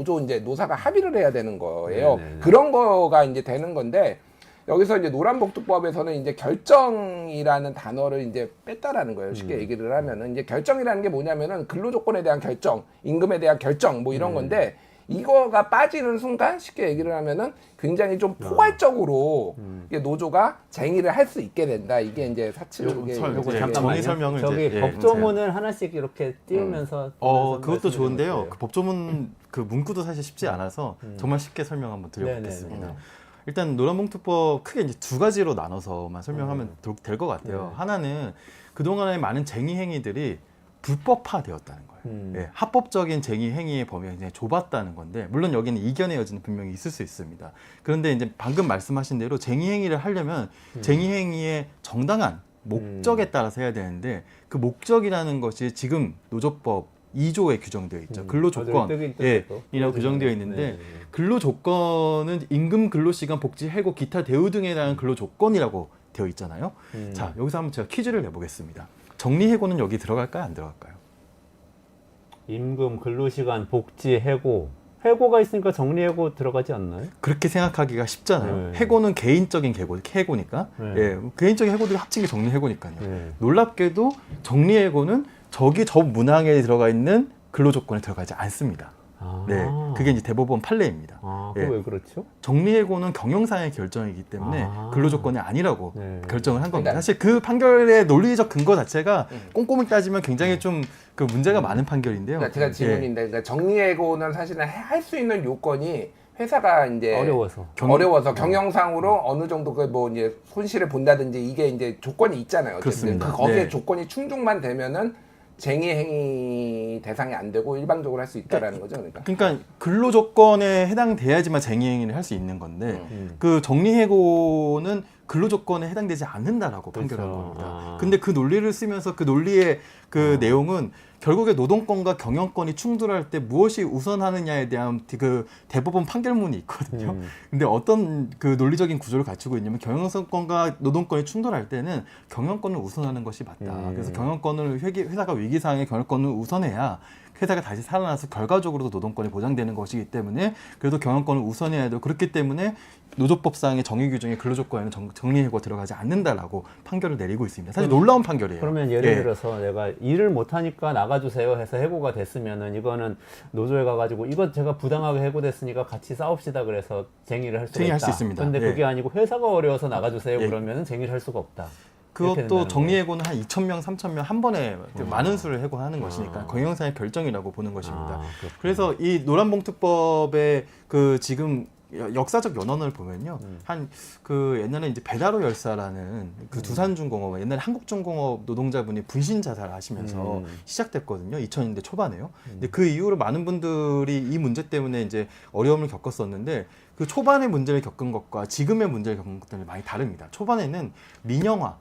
노사가 합의를 해야 되는 거예요. 네네네. 그런 거가 이제 되는 건데 여기서 이제 노란복지법에서는 이제 결정이라는 단어를 이제 뺐다라는 거예요. 쉽게 얘기를 하면은 이제 결정이라는 게 뭐냐면은 근로 조건에 대한 결정, 임금에 대한 결정 뭐 이런 건데 이거가 빠지는 순간 쉽게 얘기를 하면은 굉장히 좀 포괄적으로 이게 노조가 쟁의를 할 수 있게 된다. 이게 이제 사측의 요거 예, 잠깐만요. 정의 설명을 저기 이제, 법조문을 하나씩 이렇게 띄우면서 그것도 말씀해 좋은데요. 주세요. 그 법조문 그 문구도 사실 쉽지 않아서 정말 쉽게 설명 한번 네네네. 드려보겠습니다. 일단 노란봉투법 크게 이제 두 가지로 나눠서만 설명하면 될 것 같아요. 네. 하나는 그동안의 많은 쟁의 행위들이 불법화되었다는 거예요. 예, 합법적인 쟁의 행위의 범위가 굉장히 좁았다는 건데, 물론 여기는 이견의 여지는 분명히 있을 수 있습니다. 그런데 이제 방금 말씀하신 대로 쟁의 행위를 하려면 쟁의 행위의 정당한 목적에 따라서 해야 되는데, 그 목적이라는 것이 지금 노조법 2조에 규정되어 있죠. 근로조건 이라고 규정되어 있는데, 네. 근로조건은 임금, 근로시간, 복지, 해고, 기타 대우 등에 대한 근로조건이라고 되어 있잖아요. 자, 여기서 한번 제가 퀴즈를 내보겠습니다. 정리해고는 여기 들어갈까요? 안 들어갈까요? 임금, 근로시간, 복지, 해고. 해고가 있으니까 정리해고 들어가지 않나요? 그렇게 생각하기가 쉽잖아요. 네. 해고는 개인적인 해고니까. 네. 예, 개인적인 해고들이 합친 게 정리해고니까요. 네. 놀랍게도 정리해고는 저 문항에 들어가 있는 근로조건에 들어가지 않습니다. 아. 네, 그게 이제 대법원 판례입니다. 아, 그게 예. 왜 그렇죠? 정리해고는 경영상의 결정이기 때문에 아. 근로조건이 아니라고 네. 결정을 한 겁니다. 그러니까- 사실 그 판결의 논리적 근거 자체가 꼼꼼히 따지면 굉장히 좀 그 문제가 많은 판결인데요. 그러니까 제가 질문인데, 그러니까 정리해고는 사실은 할 수 있는 요건이 회사가 이제 어려워서. 어려워서 경영상으로 어느 정도 그 뭐 이제 손실을 본다든지 이게 이제 조건이 있잖아요. 어쨌든 그렇습니다. 거기에 네. 조건이 충족만 되면은 쟁의 행위 대상이 안 되고 일방적으로 할 수 있다라는 거죠. 그러니까 근로조건에 해당돼야지만 쟁의행위를 할 수 있는 건데 그 정리해고는 근로조건에 해당되지 않는다라고 판결한 그렇죠. 겁니다. 아. 근데 그 논리를 쓰면서 그 논리의 그 내용은 결국에 노동권과 경영권이 충돌할 때 무엇이 우선하느냐에 대한 그 대법원 판결문이 있거든요. 근데 어떤 그 논리적인 구조를 갖추고 있냐면, 경영권과 노동권이 충돌할 때는 경영권을 우선하는 것이 맞다. 그래서 경영권을 회사가 위기 상황에 경영권을 우선해야 회사가 다시 살아나서 결과적으로도 노동권이 보장되는 것이기 때문에, 그래도 경영권을 우선해야 되고, 그렇기 때문에 노조법상의 정의 규정에 근로조건에는 정리해고가 들어가지 않는다라고 판결을 내리고 있습니다. 사실 놀라운 판결이에요. 그러면 예를 예. 들어서 내가 일을 못하니까 나가주세요 해서 해고가 됐으면은 이거는 노조에 가가지고 이거 제가 부당하게 해고됐으니까 같이 싸웁시다 그래서 쟁의를 할 수가 쟁의할 있다. 수 있습니다. 근데 예. 그게 아니고 회사가 어려워서 나가주세요 예. 그러면은 쟁의를 할 수가 없다. 이렇게 그것도 된다는 정리해고는 한 2,000명, 3,000명 한 번에 많은 수를 해고하는 것이니까 경영상의 결정이라고 보는 것입니다. 아, 그렇구나. 그래서 이 노란봉투법의 그 지금 역사적 연원을 보면요, 한 그 옛날에 이제 배다로 열사라는 그 두산중공업, 옛날에 한국중공업 노동자분이 분신 자살하시면서 시작됐거든요. 2000년대 초반에요. 근데 그 이후로 많은 분들이 이 문제 때문에 이제 어려움을 겪었었는데, 그 초반의 문제를 겪은 것과 지금의 문제를 겪은 것들은 많이 다릅니다. 초반에는 민영화,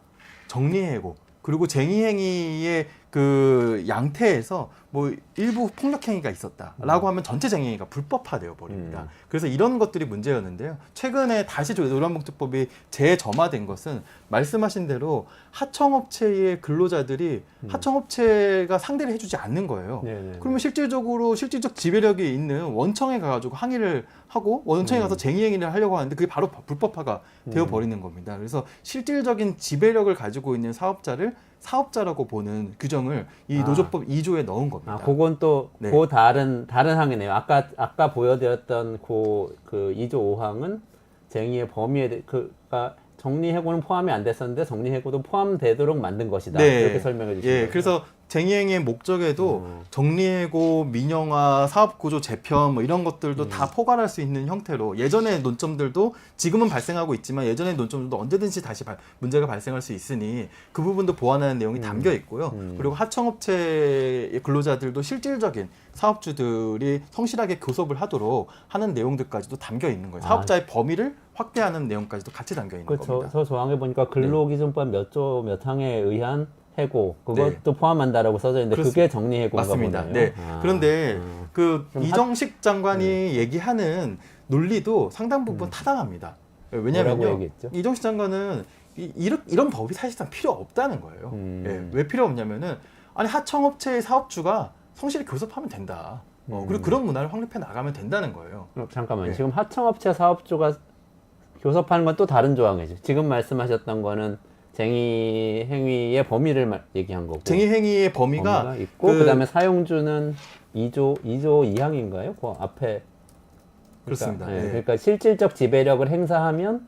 정리해고, 그리고 쟁의행위의 그 양태에서 뭐 일부 폭력행위가 있었다라고 하면 전체 쟁의행위가 불법화되어 버립니다. 그래서 이런 것들이 문제였는데요. 최근에 다시 노란봉투법이 재점화된 것은 말씀하신 대로 하청업체의 근로자들이 하청업체가 상대를 해주지 않는 거예요. 네네. 그러면 실질적 지배력이 있는 원청에 가가지고 항의를 하고 원청에 가서 쟁의행위를 하려고 하는데 그게 바로 불법화가 되어 버리는 겁니다. 그래서 실질적인 지배력을 가지고 있는 사업자라고 보는 규정을 이 노조법 2조에 넣은 겁니다. 아, 그건 또, 네. 그 다른 항이네요. 아까 보여드렸던 그 2조 5항은 쟁의의 범위에, 그니까 정리해고는 포함이 안 됐었는데 정리해고도 포함되도록 만든 것이다. 이렇게 설명해 주시면. 예, 그래서 쟁의행위의 목적에도 정리해고, 민영화, 사업구조 재편 뭐 이런 것들도 다 포괄할 수 있는 형태로, 예전의 논점들도 지금은 발생하고 있지만 예전의 논점들도 언제든지 다시 문제가 발생할 수 있으니 그 부분도 보완하는 내용이 담겨 있고요. 그리고 하청업체의 근로자들도 실질적인 사업주들이 성실하게 교섭을 하도록 하는 내용들까지도 담겨 있는 거예요. 사업자의 범위를 확대하는 내용까지도 같이 담겨 있는 겁니다. 저 조항에 보니까 근로기준법 몇 조 몇 항에 의한 해고 그것도 포함한다라고 써져 있는데 그게 정리해고인가 맞습니다. 보네요. 네. 아, 그런데 그 그럼 이정식 장관이 얘기하는 논리도 상당 부분 타당합니다. 뭐라고 왜냐면요, 얘기했죠? 이정식 장관은 이런 법이 사실상 필요 없다는 거예요. 예, 왜 필요 없냐면은, 아니 하청업체의 사업주가 성실히 교섭하면 된다. 그리고 그런 문화를 확립해 나가면 된다는 거예요. 잠깐만요. 네. 지금 하청업체 사업주가 교섭하는 건 또 다른 조항이죠. 지금 말씀하셨던 거는 쟁의 행위의 범위를 얘기한 거고. 쟁의 행위의 범위가 있고 그다음에 사용주는 2조 2항인가요? 그 앞에 그렇습니다. 네, 네. 그러니까 실질적 지배력을 행사하면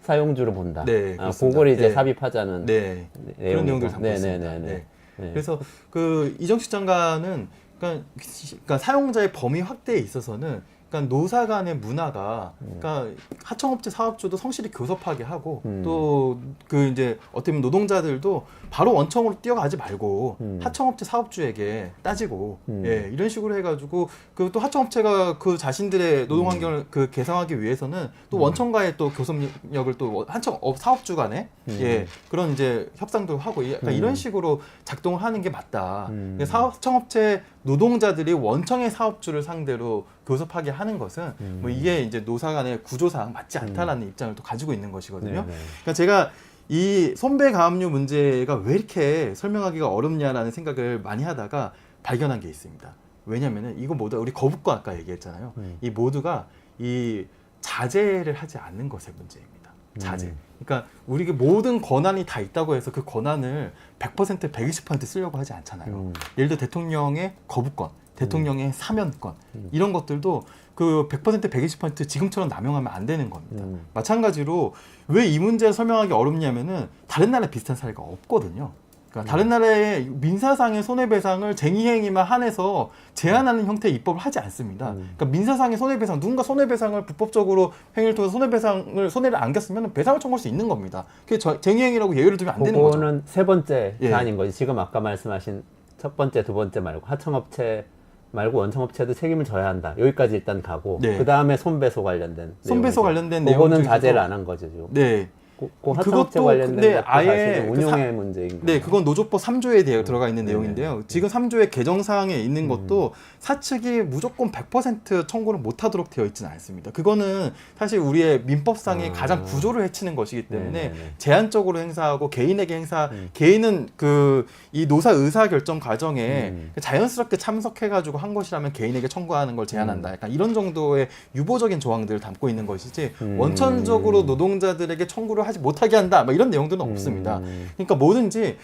사용주로 본다. 네, 아, 그렇습니다. 그걸 이제 네. 삽입하자는 네. 그런 내용들 담고 있습니다. 네네네. 네. 그래서 그 이정식 장관은 그러니까 사용자의 범위 확대에 있어서는 그러니까 노사 간의 문화가 그러니까 하청업체 사업주도 성실히 교섭하게 하고 또 그 이제 어떻게 보면 노동자들도 바로 원청으로 뛰어가지 말고 하청업체 사업주에게 따지고 예, 이런 식으로 해가지고 그 또 하청업체가 그 자신들의 노동 환경을 그 개선하기 위해서는 또 원청과의 또 교섭력을 또 하청 사업주 간에 예, 그런 이제 협상도 하고 약간 이런 식으로 작동을 하는 게 맞다. 하청업체 노동자들이 원청의 사업주를 상대로 교섭하게 하는 것은 뭐 이게 이제 노사 간의 구조상 맞지 않다라는 입장을 또 가지고 있는 것이거든요. 네네. 그러니까 제가 이 손배 가압류 문제가 왜 이렇게 설명하기가 어렵냐라는 생각을 많이 하다가 발견한 게 있습니다. 왜냐면은 이거 모두 우리 거부권 아까 얘기했잖아요. 이 모두가 이 자제를 하지 않는 것의 문제입니다. 자제. 그러니까 우리가 모든 권한이 다 있다고 해서 그 권한을 100% 120% 쓰려고 하지 않잖아요. 예를 들어 대통령의 거부권, 대통령의 사면권 이런 것들도 그 100% 120% 지금처럼 남용하면 안 되는 겁니다. 마찬가지로 왜 이 문제를 설명하기 어렵냐면은 다른 나라 비슷한 사례가 없거든요. 그러니까 다른 나라의 민사상의 손해배상을 쟁의행위만 한해서 제한하는 형태의 입법을 하지 않습니다. 그러니까 민사상의 손해배상, 누군가 손해배상을 불법적으로 행위를 통해서 손해를 안겼으면 배상을 청구할 수 있는 겁니다. 그게 쟁의행위라고 예외를 두면 안 되는 거죠. 그거는 세 번째 예. 사안인 거지. 지금 아까 말씀하신 첫 번째, 두 번째 말고 하청업체 말고 원청업체도 책임을 져야 한다. 여기까지 일단 가고 네. 그 다음에 손배소 관련된 손배소 내용이죠. 관련된 내용 그거는 중에서도- 자제를 안 한 거죠 지금. 네. 그 하청업체 그것도 관련된 근데 것도 아예 사실은 그 운용의 문제인 거예요. 네, 그건 노조법 3조에 대해 들어가 있는 내용인데요. 지금 3조의 개정사항에 있는 것도 사측이 무조건 100% 청구를 못하도록 되어 있지는 않습니다. 그거는 사실 우리의 민법상의 가장 구조를 해치는 것이기 때문에 네네네. 제한적으로 행사하고 개인에게 개인은 그 이 노사 의사 결정 과정에 자연스럽게 참석해가지고 한 것이라면 개인에게 청구하는 걸 제한한다. 약간 이런 정도의 유보적인 조항들을 담고 있는 것이지 원천적으로 노동자들에게 청구를 하지 못하게 한다. 막 이런 내용들은 없습니다. 그러니까 뭐든지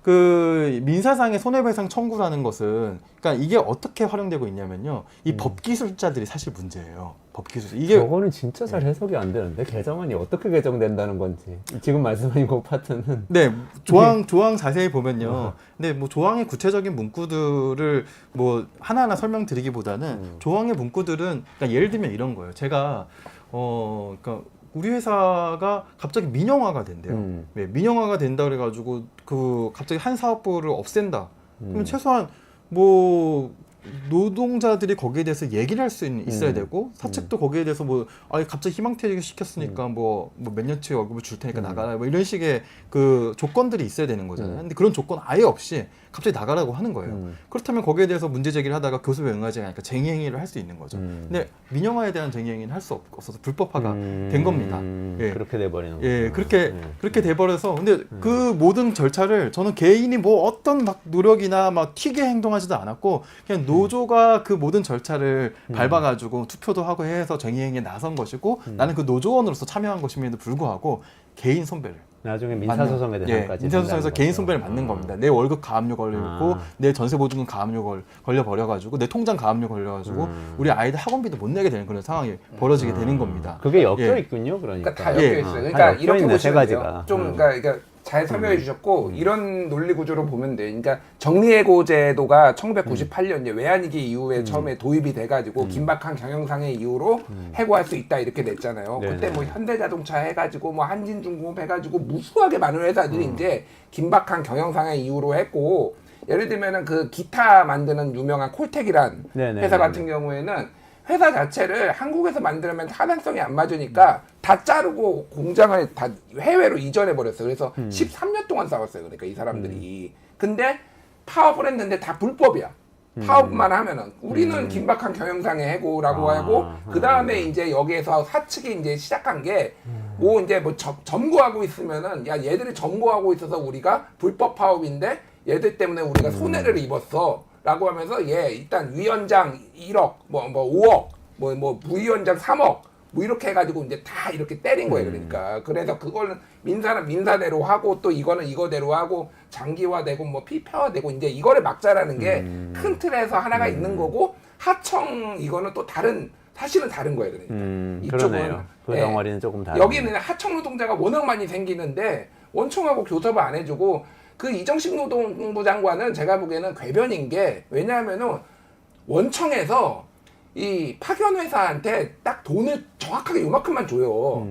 그 민사상의 손해배상 청구라는 것은 그러니까 이게 어떻게 활용되고 있냐면요. 이 법기술자들이 사실 문제예요. 법기술 이게 저거는 진짜 잘 해석이 안 되는데 개정안이 어떻게 개정된다는 건지 지금 말씀하신 그 파트는 네, 조항 자세히 보면요. 근데 뭐 조항의 구체적인 문구들을 뭐 하나하나 설명드리기보다는 조항의 문구들은 그러니까 예를 들면 이런 거예요. 제가 그러니까 우리 회사가 갑자기 민영화가 된대요. 네, 민영화가 된다 그래가지고 그 갑자기 한 사업부를 없앤다. 그러면 최소한 뭐 노동자들이 거기에 대해서 얘기를 할 수 있어야 되고 사측도 거기에 대해서 뭐 갑자기 희망퇴직 시켰으니까 뭐 몇 년치 월급을 줄 테니까 나가라 뭐 이런 식의 그 조건들이 있어야 되는 거잖아요. 근데 그런 조건 아예 없이 갑자기 나가라고 하는 거예요. 그렇다면 거기에 대해서 문제 제기를 하다가 교섭에 응하지 않으니까 쟁의행위를 할 수 있는 거죠. 근데 민영화에 대한 쟁의행위는 할 수 없어서 불법화가 된 겁니다. 예. 그렇게 돼버리는 거예요. 예, 그렇게 돼버려서 근데 그 모든 절차를 저는 개인이 뭐 어떤 막 노력이나 막 튀게 행동하지도 않았고 그냥 노조가 그 모든 절차를 밟아가지고 투표도 하고 해서 쟁의행위에 나선 것이고 나는 그 노조원으로서 참여한 것임에도 불구하고 개인 손배를 나중에 민사소송의 대상까지 민사소송에서 된다는 개인 거죠. 손배를 맞는 겁니다. 내 월급 가압류 걸려있고 내 전세보증금 가압류 걸려버려가지고 내 통장 가압류 걸려가지고 우리 아이들 학원비도 못 내게 되는 그런 상황이 벌어지게 되는 겁니다. 그게 엮여 예. 있군요. 그러니까 그러니까 다 예. 엮여 있어요. 다 그러니까 엮여 이렇게 있네, 세 보시면 돼요. 가지가. 좀 그러니까 잘 설명해 주셨고 이런 논리 구조로 보면 돼요. 그러니까 정리해고 제도가 1998년 이제 외환위기 이후에 처음에 도입이 돼가지고 긴박한 경영상의 이유로 해고할 수 있다 이렇게 냈잖아요. 네네. 그때 뭐 현대자동차 해가지고 뭐 한진중공업 해가지고 무수하게 많은 회사들이 이제 긴박한 경영상의 이유로 했고 예를 들면은 그 기타 만드는 유명한 콜텍이란 네네. 회사 같은 경우에는 회사 자체를 한국에서 만들면 타당성이 안 맞으니까 다 자르고 공장을 다 해외로 이전해 버렸어요. 그래서 13년 동안 싸웠어요. 그러니까 이 사람들이. 근데 파업을 했는데 다 불법이야. 파업만 하면은 우리는 긴박한 경영상의 해고라고 하고 그 다음에 이제 여기에서 사측이 이제 시작한 게 뭐 이제 뭐 점거하고 있으면은 야 얘들이 점거하고 있어서 우리가 불법 파업인데 얘들 때문에 우리가 손해를 입었어. 라고 하면서 일단 위원장 1억 뭐 5억 뭐 부위원장 3억 뭐 이렇게 해가지고 이제 다 이렇게 때린 거예요. 그러니까 그래서 그거는 민사는 민사대로 하고 또 이거는 이거대로 하고 장기화되고 뭐 피폐화되고 이제 이거를 막자라는 게 큰 틀에서 하나가 있는 거고 하청 이거는 또 사실은 다른 거예요. 그러니까 그러네요. 그 덩어리는 조금 다르. 여기는 하청 노동자가 워낙 많이 생기는데 원청하고 교섭을 안 해주고 그 이정식 노동부 장관은 제가 보기에는 궤변인 게 왜냐하면은 원청에서 이 파견 회사한테 딱 돈을 정확하게 요만큼만 줘요.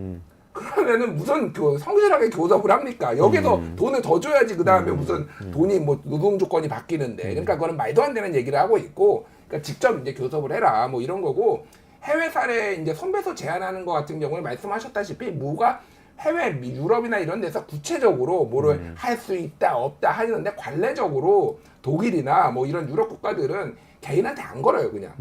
그러면은 무슨 성실하게 교섭을 합니까? 여기서 돈을 더 줘야지 그 다음에 무슨 돈이 뭐 노동 조건이 바뀌는데. 그러니까 그거는 말도 안 되는 얘기를 하고 있고, 그러니까 직접 이제 교섭을 해라 뭐 이런 거고, 해외 사례 이제 선배소 제안하는 거 같은 경우에 말씀하셨다시피 뭐가 해외 유럽이나 이런 데서 구체적으로 뭐를 할 수 있다 없다 하는데 관례적으로 독일이나 뭐 이런 유럽 국가들은 개인한테 안 걸어요 그냥.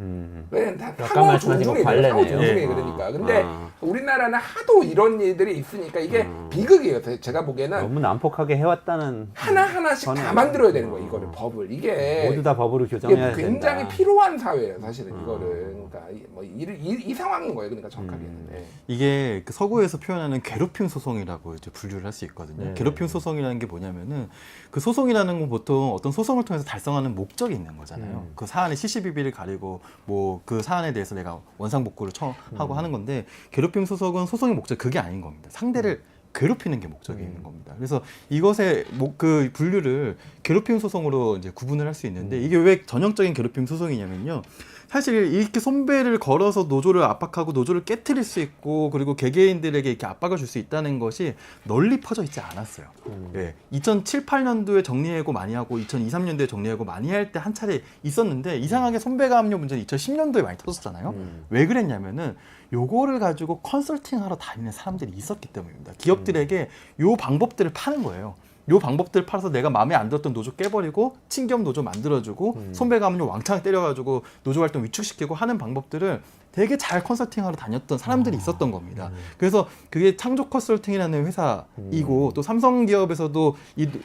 왜냐면 다 상호 존중해, 상호 존중해 그러니까. 근데 우리나라는 하도 이런 일들이 있으니까 이게 비극이에요. 제가 보기에는 너무 난폭하게 해왔다는 하나하나씩 다 저는- 만들어야 되는 거예요. 이거를 법을 이게 모두 다 법으로 이게 규정해야 굉장히 된다. 필요한 사회예요, 사실은 이거를. 그러니까 이 상황인 거예요, 그러니까 정확하게는. 네. 이게 그 서구에서 표현하는 괴롭힘 소송이라고 이제 분류를 할 수 있거든요. 네. 괴롭힘 소송이라는 게 뭐냐면은 그 소송이라는 건 보통 어떤 소송을 통해서 달성하는 목적이 있는 거잖아요. 그 사안의 시시비비를 가리고 뭐 그 사안에 대해서 내가 원상복구를 하고 하는 건데, 괴롭힘 소송은 소송의 목적 그게 아닌 겁니다. 상대를 괴롭히는 게 목적이 있는 겁니다. 그래서 이것의 그 분류를 괴롭힘 소송으로 이제 구분을 할 수 있는데, 이게 왜 전형적인 괴롭힘 소송이냐면요. 사실 이렇게 손배를 걸어서 노조를 압박하고 노조를 깨트릴 수 있고, 그리고 개개인들에게 이렇게 압박을 줄 수 있다는 것이 널리 퍼져 있지 않았어요. 예, 2007, 8년도에 정리해고 많이 하고 2002, 3년도에 정리해고 많이 할 때 한 차례 있었는데, 이상하게 손배가 압류 문제는 2010년도에 많이 터졌잖아요. 왜 그랬냐면은 요거를 가지고 컨설팅하러 다니는 사람들이 있었기 때문입니다. 기업들에게 요 방법들을 파는 거예요. 요 방법들 팔아서 내가 마음에 안 들었던 노조 깨버리고 친기업 노조 만들어주고 손배가 압류 왕창 때려가지고 노조 활동 위축시키고 하는 방법들을 되게 잘 컨설팅하러 다녔던 사람들이 있었던 겁니다. 그래서 그게 창조 컨설팅이라는 회사이고, 또 삼성 기업에서도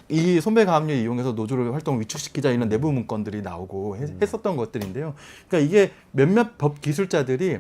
이 손배가 압류 이용해서 노조를 활동 위축시키자 이런 내부 문건들이 나오고 했었던 것들인데요. 그러니까 이게 몇몇 법 기술자들이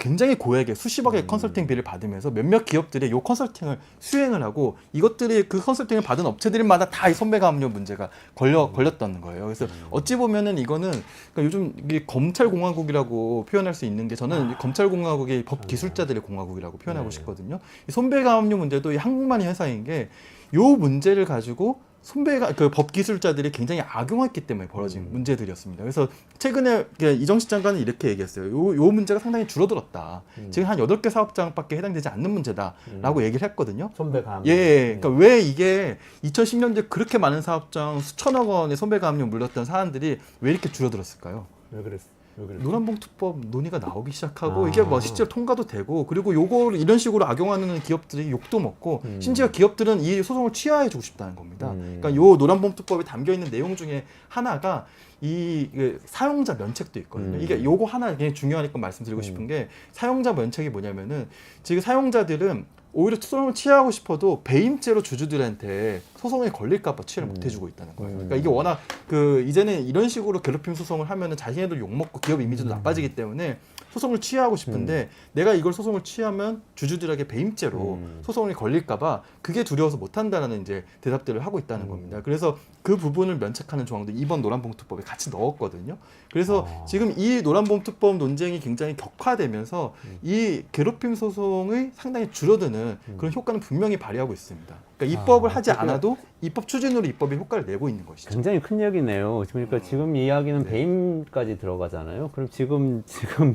굉장히 고액의 수십억의 컨설팅비를 받으면서 몇몇 기업들이 이 컨설팅을 수행을 하고, 이것들이 그 컨설팅을 받은 업체들마다 다 이 손배가 압류 문제가 걸렸던 거예요. 그래서 어찌 보면은 이거는, 그러니까 요즘 이게 검찰공화국이라고 표현할 수 있는 게, 저는 검찰공화국의 법 기술자들의 공화국이라고 표현하고 싶거든요. 이 손배가 압류 문제도 이 한국만이 회사인 게, 요 문제를 가지고 손배가 그 법 기술자들이 굉장히 악용했기 때문에 벌어진 문제들이었습니다. 그래서 최근에 이정식 장관은 이렇게 얘기했어요. 요 문제가 상당히 줄어들었다. 지금 한 8개 사업장밖에 해당되지 않는 문제다라고 얘기를 했거든요. 손배가 예, 그러니까 왜 이게 2010년도에 그렇게 많은 사업장 수천억 원의 손배가 압류 물렸던 사안들이 왜 이렇게 줄어들었을까요? 왜 그랬어? 노란봉투법 논의가 나오기 시작하고, 이게 뭐 실제로 통과도 되고, 그리고 요거를 이런 식으로 악용하는 기업들이 욕도 먹고, 심지어 기업들은 이 소송을 취하해주고 싶다는 겁니다. 그러니까 요 노란봉투법에 담겨 있는 내용 중에 하나가 이 사용자 면책도 있거든요. 이게 요거 하나 굉장히 중요하니까 말씀드리고 싶은 게, 사용자 면책이 뭐냐면은, 지금 사용자들은 오히려 소송을 취하하고 싶어도 배임죄로 주주들한테 소송에 걸릴까봐 취하를 못 해주고 있다는 거예요. 그러니까 이게 워낙 이제는 이런 식으로 괴롭힘 소송을 하면은 자신애들 욕먹고 기업 이미지도 나빠지기 때문에 소송을 취하하고 싶은데, 내가 이걸 소송을 취하면 주주들에게 배임죄로 소송이 걸릴까봐 그게 두려워서 못한다라는 이제 대답들을 하고 있다는 겁니다. 그래서 그 부분을 면책하는 조항도 이번 노란봉투법에 같이 넣었거든요. 그래서 지금 이 노란봉투법 논쟁이 굉장히 격화되면서 이 괴롭힘 소송의 상당히 줄어드는 그런 효과는 분명히 발휘하고 있습니다. 그러니까 입법을 하지 않아도 입법 추진으로 입법에 효과를 내고 있는 것이죠. 굉장히 큰 얘기네요. 그러니까 지금 이야기는 배임까지 들어가잖아요. 그럼 지금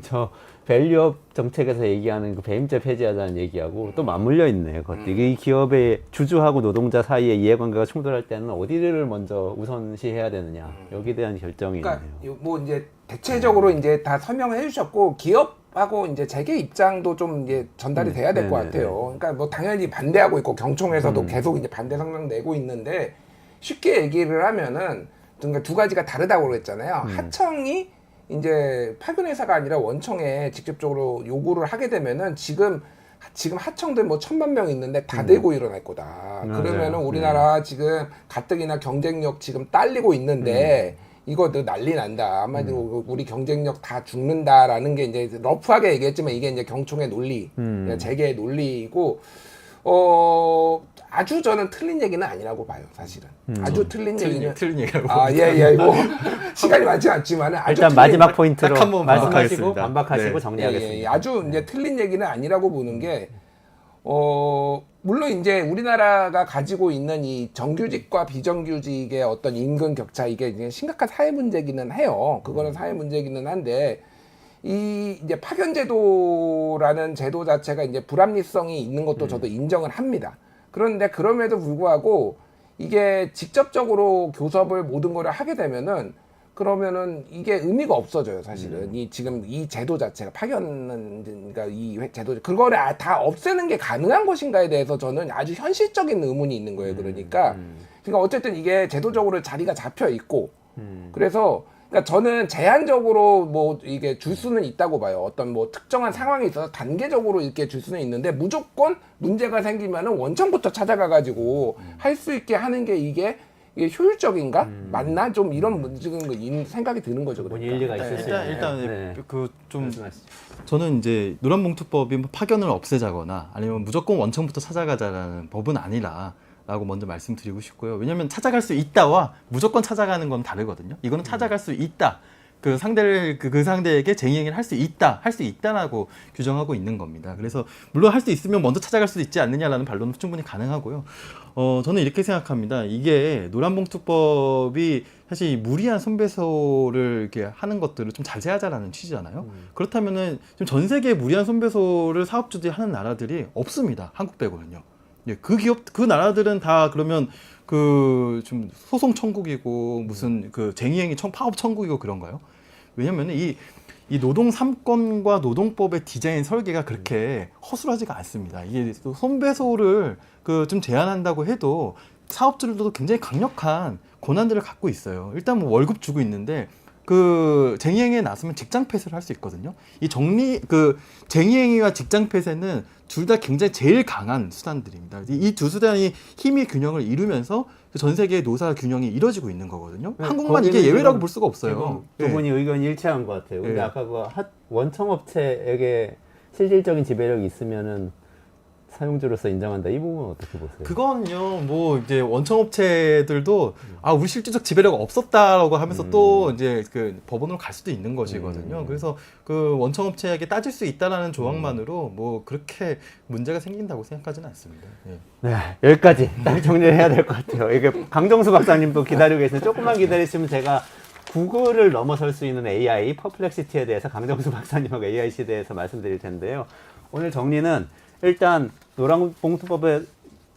저 밸류업 정책에서 얘기하는 그 배임죄 폐지하자는 얘기하고 또 맞물려 있네요. 이 기업의 주주하고 노동자 사이의 이해관계가 충돌할 때는 어디를 먼저 우선시해야 되느냐, 여기에 대한 결정이 그러니까 있네요. 뭐 이제 대체적으로 이제 다 설명을 해주셨고, 기업하고 이제 재계 입장도 좀 이제 전달이 돼야 될 것 같아요. 그러니까 뭐 당연히 반대하고 있고, 경총에서도 계속 이제 반대 성명 내고 있는데, 쉽게 얘기를 하면은 그러니까 두 가지가 다르다고 그랬잖아요. 하청이 이제 파견회사가 아니라 원청에 직접적으로 요구를 하게 되면은 지금 하청들 뭐 1,000만 명 있는데 다 대고 일어날 거다. 그러면은 우리나라 지금 가뜩이나 경쟁력 지금 딸리고 있는데 이거 난리 난다. 한마디로 우리 경쟁력 다 죽는다라는 게 이제 러프하게 얘기했지만, 이게 이제 경총의 논리, 재계의 논리이고, 아주 저는 틀린 얘기는 아니라고 봐요, 사실은. 아주 틀린 얘기는. 틀린 얘기라고. 예. 뭐 시간이 많지 않지만 아주 일단 마지막 포인트로 딱 한번 말씀하시고 반박하겠습니다. 반박하시고 네. 정리하겠습니다. 아주 이제 틀린 얘기는 아니라고 보는 게, 물론 이제 우리나라가 가지고 있는 이 정규직과 비정규직의 어떤 임금 격차, 이게 이제 심각한 사회 문제기는 해요. 그거는 사회 문제기는 한데, 이 이제 파견제도라는 제도 자체가 이제 불합리성이 있는 것도 저도 인정을 합니다. 그런데 그럼에도 불구하고 이게 직접적으로 교섭을 모든 거를 하게 되면은 그러면은 이게 의미가 없어져요, 사실은. 이 지금 이 제도 자체가 파견은 그러니까 이 제도 그거를 다 없애는 게 가능한 것인가에 대해서 저는 아주 현실적인 의문이 있는 거예요. 그러니까 어쨌든 이게 제도적으로 자리가 잡혀 있고 그래서 그러니까 저는 제한적으로 뭐 이게 줄 수는 있다고 봐요. 어떤 뭐 특정한 상황에 있어서 단계적으로 이렇게 줄 수는 있는데 무조건 문제가 생기면은 원청부터 찾아가 가지고 할 수 있게 하는 게 이게 효율적인가? 맞나? 좀 이런 지금 생각이 드는 거죠. 뭔 그러니까. 일리가 있을 수 있네요. 일단 네. 그 좀 말씀하시죠. 저는 이제 노란봉투법이 뭐 파견을 없애자거나 아니면 무조건 원청부터 찾아가자라는 법은 아니라라고 먼저 말씀드리고 싶고요. 왜냐하면 찾아갈 수 있다와 무조건 찾아가는 건 다르거든요. 이거는 찾아갈 수 있다. 그 상대를 그 상대에게 쟁의행위를 할 수 있다라고 규정하고 있는 겁니다. 그래서 물론 할 수 있으면 먼저 찾아갈 수도 있지 않느냐라는 반론은 충분히 가능하고요. 저는 이렇게 생각합니다. 이게 노란봉투법이 사실 무리한 손배소를 이렇게 하는 것들을 좀 자제하자라는 취지잖아요. 그렇다면은 지금 전 세계에 무리한 손배소를 사업주들이 하는 나라들이 없습니다. 한국 빼고는요. 예, 그 나라들은 다 그러면 그 좀 소송 천국이고 무슨 그 쟁의행위 파업 천국이고 그런가요? 왜냐면 이 노동 3권과 노동법의 디자인 설계가 그렇게 허술하지가 않습니다. 이게 또 손배소를 그 좀 제한한다고 해도 사업주들도 굉장히 강력한 권한들을 갖고 있어요. 일단 뭐 월급 주고 있는데 그 쟁의행위에 나서면 직장 폐쇄를 할 수 있거든요. 쟁의행위와 직장 폐쇄는 둘 다 굉장히 제일 강한 수단들입니다. 이 두 수단이 힘의 균형을 이루면서 전 세계의 노사 균형이 이루어지고 있는 거거든요. 네, 한국만 이게 예외라고 볼 수가 없어요. 두 분이 의견이 일치한 것 같아요. 근데 네. 아까 그 원청업체에게 실질적인 지배력이 있으면은 사용주로서 인정한다. 이 부분은 어떻게 보세요? 그건요, 뭐 이제 원청업체들도 우리 실질적 지배력 없었다라고 하면서 또 이제 그 법원으로 갈 수도 있는 것이거든요. 그래서 그 원청업체에게 따질 수 있다라는 조항만으로 뭐 그렇게 문제가 생긴다고 생각하지는 않습니다. 예. 네, 여기까지 딱 정리를 해야 될 것 같아요. 이게 강정수 박사님도 기다리고 계시는데 조금만 기다리시면 제가 구글을 넘어설 수 있는 AI, 퍼플렉시티에 대해서 강정수 박사님하고 AI 시대에서 말씀드릴 텐데요. 오늘 정리는 일단 노란봉투법에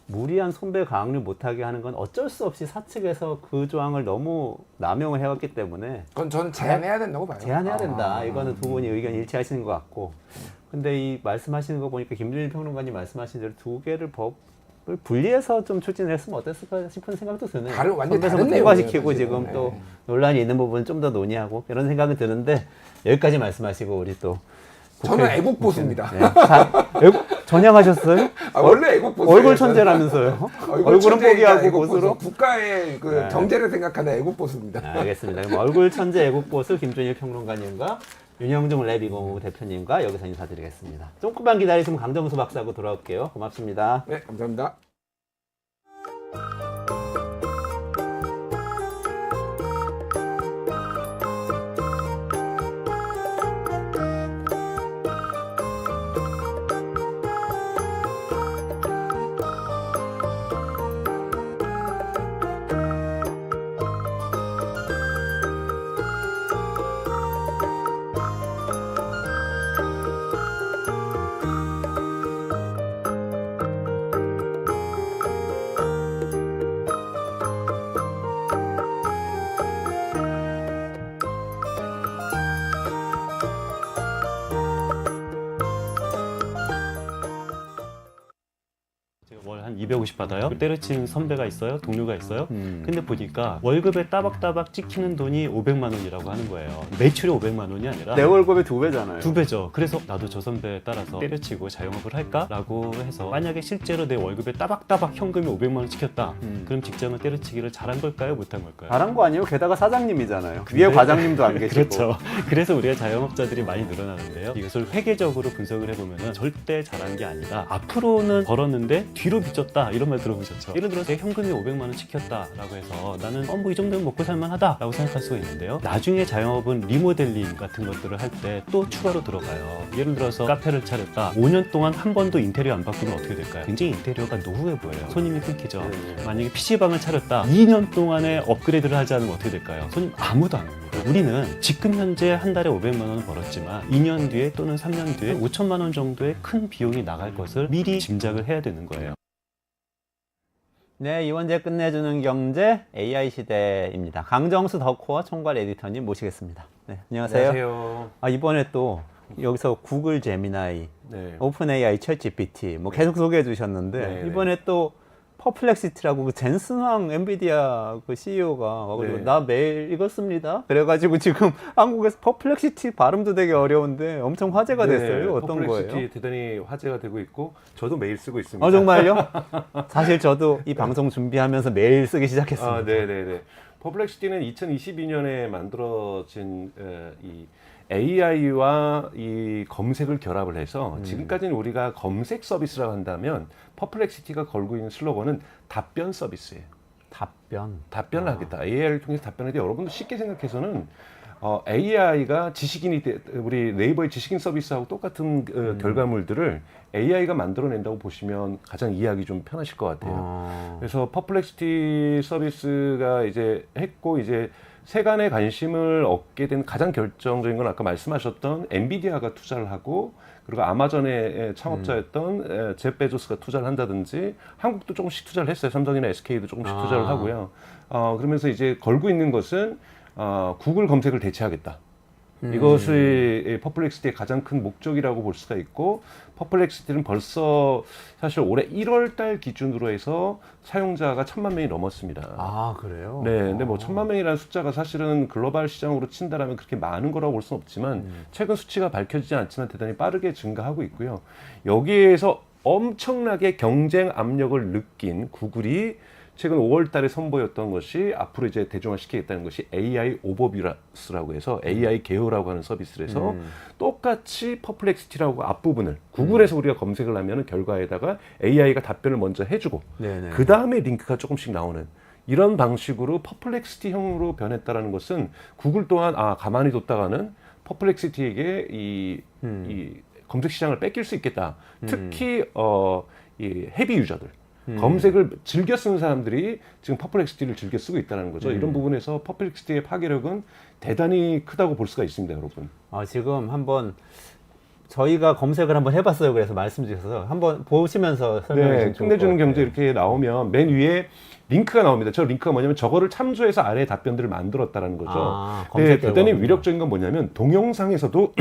무리한 손배 가압류 못하게 하는 건 어쩔 수 없이 사측에서 그 조항을 너무 남용을 해왔기 때문에 그건 저는 제한해야 된다고 봐요. 제한해야 된다. 이거는 두 분이 의견 일치하시는 것 같고. 근데 이 말씀하시는 거 보니까 김준일 평론가님 말씀하신 대로 두 개를 법을 분리해서 좀 추진을 했으면 어땠을까 싶은 생각도 드네요. 완전 선배에서 다른 통과시키고 내용이에요, 지금 사실은. 또 네. 논란이 있는 부분 좀 더 논의하고 이런 생각이 드는데 여기까지 말씀하시고 우리 또 저는 애국보수입니다. 네. 전향하셨어요? 원래 애국보수. 얼굴 천재라면서요? 얼굴은 포기하고 보수로? 국가의 그 네. 경제를 생각하는 애국보수입니다. 알겠습니다. 그럼 얼굴 천재 애국보수 김준일 평론가님과 윤영중 랩20 대표님과 여기서 인사드리겠습니다. 조금만 기다리시면 강정수 박사하고 돌아올게요. 고맙습니다. 네, 감사합니다. 월 한 250 받아요. 때려친 선배가 있어요. 동료가 있어요. 음. 근데 보니까 월급에 따박따박 찍히는 돈이 500만 원이라고 하는 거예요. 매출이 500만 원이 아니라 내 월급의 2배잖아요. 2배죠. 그래서 나도 저 선배에 따라서 때려치고 자영업을 할까라고 해서 만약에 실제로 내 월급에 따박따박 현금이 500만 원 찍혔다. 그럼 직장은 때려치기를 잘한 걸까요? 못한 걸까요? 잘한 거 아니에요? 게다가 사장님이잖아요. 위에 과장님도 안 계시고. 그렇죠. 그래서 우리가 자영업자들이 많이 늘어나는데요. 이것을 회계적으로 분석을 해보면 절대 잘한 게 아니다. 앞으로는 벌었는데 뒤로 빚졌다. 치켰다 이런 말 들어보셨죠? 예를 들어 내 현금이 500만 원 치켰다라고 해서 나는 뭐 이 정도면 먹고 살만하다라고 생각할 수가 있는데요. 나중에 자영업은 리모델링 같은 것들을 할 때 또 추가로 들어가요. 예를 들어서 카페를 차렸다. 5년 동안 한 번도 인테리어 안 바꾸면 어떻게 될까요? 굉장히 인테리어가 노후해 보여요. 손님이 끊기죠. 만약에 PC방을 차렸다. 2년 동안에 업그레이드를 하지 않으면 어떻게 될까요? 손님 아무도 안 옵니다. 우리는 지금 현재 한 달에 500만 원을 벌었지만 2년 뒤에 또는 3년 뒤에 5천만 원 정도의 큰 비용이 나갈 것을 미리 짐작을 해야 되는 거예요. 네, 이원재 끝내주는 경제 AI 시대입니다. 강정수 덕코어 총괄 에디터님 모시겠습니다. 네, 안녕하세요. 안녕하세요. 이번에 또 여기서 구글 제미나이, 네. 오픈 AI, 챗 GPT 뭐 계속 소개해 주셨는데 네, 이번에 또 퍼플렉시티라고 그 젠슨 황 엔비디아 그 CEO가 와가지고 네. 나 매일 이거 씁니다. 그래가지고 지금 한국에서 퍼플렉시티 발음도 되게 어려운데 엄청 화제가 됐어요. 어떤 퍼플렉시티 거예요? 대단히 화제가 되고 있고 저도 매일 쓰고 있습니다. 정말요? 사실 저도 이 방송 준비하면서 매일 쓰기 시작했습니다. 네네네. 퍼플렉시티는 2022년에 만들어진 이 AI와 이 검색을 결합을 해서 지금까지는 우리가 검색 서비스라고 한다면 퍼플렉시티가 걸고 있는 슬로건은 답변 서비스예요. 답변을 하겠다. AI를 통해서 답변하는데 여러분도 쉽게 생각해서는 AI가 우리 네이버의 지식인 서비스하고 똑같은 결과물들을 AI가 만들어낸다고 보시면 가장 이해하기 좀 편하실 것 같아요. 그래서 퍼플렉시티 서비스가 이제 했고 이제 세간의 관심을 얻게 된 가장 결정적인 건 아까 말씀하셨던 엔비디아가 투자를 하고 그리고 아마존의 창업자였던 제프 베조스가 투자를 한다든지 한국도 조금씩 투자를 했어요. 삼성이나 SK도 조금씩 투자를 하고요. 그러면서 이제 걸고 있는 것은 구글 검색을 대체하겠다. 이것이 퍼플렉시티의 가장 큰 목적이라고 볼 수가 있고 퍼플렉시티는 벌써 사실 올해 1월 달 기준으로 해서 사용자가 1,000만 명이 넘었습니다. 그래요? 네, 근데 뭐 1,000만 명이라는 숫자가 사실은 글로벌 시장으로 친다라면 그렇게 많은 거라고 볼 수는 없지만 최근 수치가 밝혀지지 않지만 대단히 빠르게 증가하고 있고요. 여기에서 엄청나게 경쟁 압력을 느낀 구글이 최근 5월 달에 선보였던 것이 앞으로 이제 대중화시키겠다는 것이 AI 오버뷰라고 해서 AI 개요라고 하는 서비스를 해서 똑같이 퍼플렉시티라고 앞부분을 구글에서 우리가 검색을 하면 결과에다가 AI가 답변을 먼저 해주고 그 다음에 링크가 조금씩 나오는 이런 방식으로 퍼플렉시티형으로 변했다라는 것은 구글 또한 가만히 뒀다가는 퍼플렉시티에게 이 검색 시장을 뺏길 수 있겠다. 특히 이 헤비 유저들 검색을 즐겨 쓰는 사람들이 지금 퍼플렉시티를 즐겨 쓰고 있다는 거죠. 이런 부분에서 퍼플렉시티의 파괴력은 대단히 크다고 볼 수가 있습니다, 여러분. 지금 한번 저희가 검색을 한번 해봤어요. 그래서 말씀 주셔서 한번 보시면서 설명해 주시면 좋을 끝내주는 것 같아요. 경제 이렇게 나오면 맨 위에 링크가 나옵니다. 저 링크가 뭐냐면 저거를 참조해서 아래에 답변들을 만들었다라는 거죠. 검색 네, 대단히 결과군요. 위력적인 건 뭐냐면 동영상에서도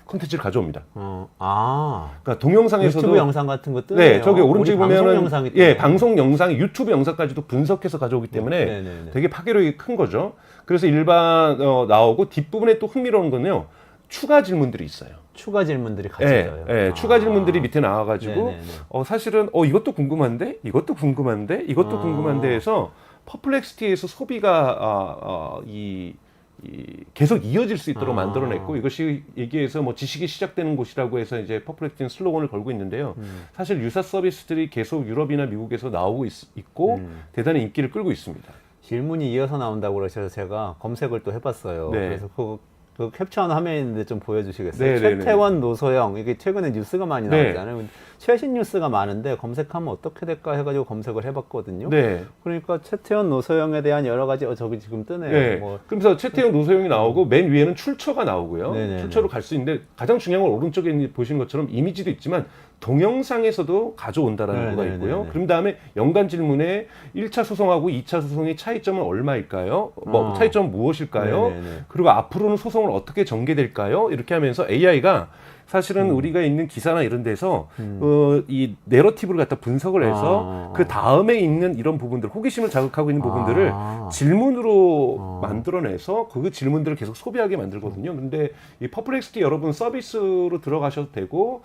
콘텐츠를 가져옵니다. 그러니까 동영상에서도 유튜브 영상 같은 거 뜨네요. 네, 저기 오른쪽에 방송 보면은 영상이 방송 영상, 유튜브 영상까지도 분석해서 가져오기 때문에 네네네. 되게 파괴력이 큰 거죠. 그래서 일반 나오고 뒷부분에 또 흥미로운 건요. 추가 질문들이 있어요. 추가 질문들이 같이 떠요. 추가 질문들이 밑에 나와가지고 네네네. 사실은 이것도 궁금한데, 이것도 궁금한데, 이것도 궁금한데 해서 퍼플렉시티에서 소비가 계속 이어질 수 있도록 만들어냈고 이것이 얘기해서 뭐 지식이 시작되는 곳이라고 해서 이제 퍼플렉시티는 슬로건을 걸고 있는데요. 사실 유사 서비스들이 계속 유럽이나 미국에서 나오고 있고 대단히 인기를 끌고 있습니다. 질문이 이어서 나온다고 그러셔서 제가 검색을 또 해봤어요. 네. 그래서 그 캡처한 화면이 있는데 좀 보여주시겠어요? 네네네. 최태원, 노소영 이게 최근에 뉴스가 많이 네. 나왔잖아요. 최신 뉴스가 많은데 검색하면 어떻게 될까 해가지고 검색을 해봤거든요. 네. 그러니까 최태원, 노소영에 대한 여러 가지 저기 지금 뜨네요. 네. 뭐 그러면서 최태형, 노소영이 나오고 맨 위에는 출처가 나오고요. 네네네. 출처로 갈 수 있는데 가장 중요한 건 오른쪽에 보시는 것처럼 이미지도 있지만 동영상에서도 가져온다라는 거가 있고요. 네네네네. 그럼 다음에 연관 질문에 1차 소송하고 2차 소송의 차이점은 얼마일까요? 차이점은 무엇일까요? 네네네. 그리고 앞으로는 소송을 어떻게 전개될까요? 이렇게 하면서 AI가 사실은 우리가 있는 기사나 이런 데서 이 내러티브를 갖다 분석을 해서 그 다음에 있는 이런 부분들, 호기심을 자극하고 있는 부분들을 질문으로 만들어내서 그 질문들을 계속 소비하게 만들거든요. 근데 이 퍼플렉시티 여러분 서비스로 들어가셔도 되고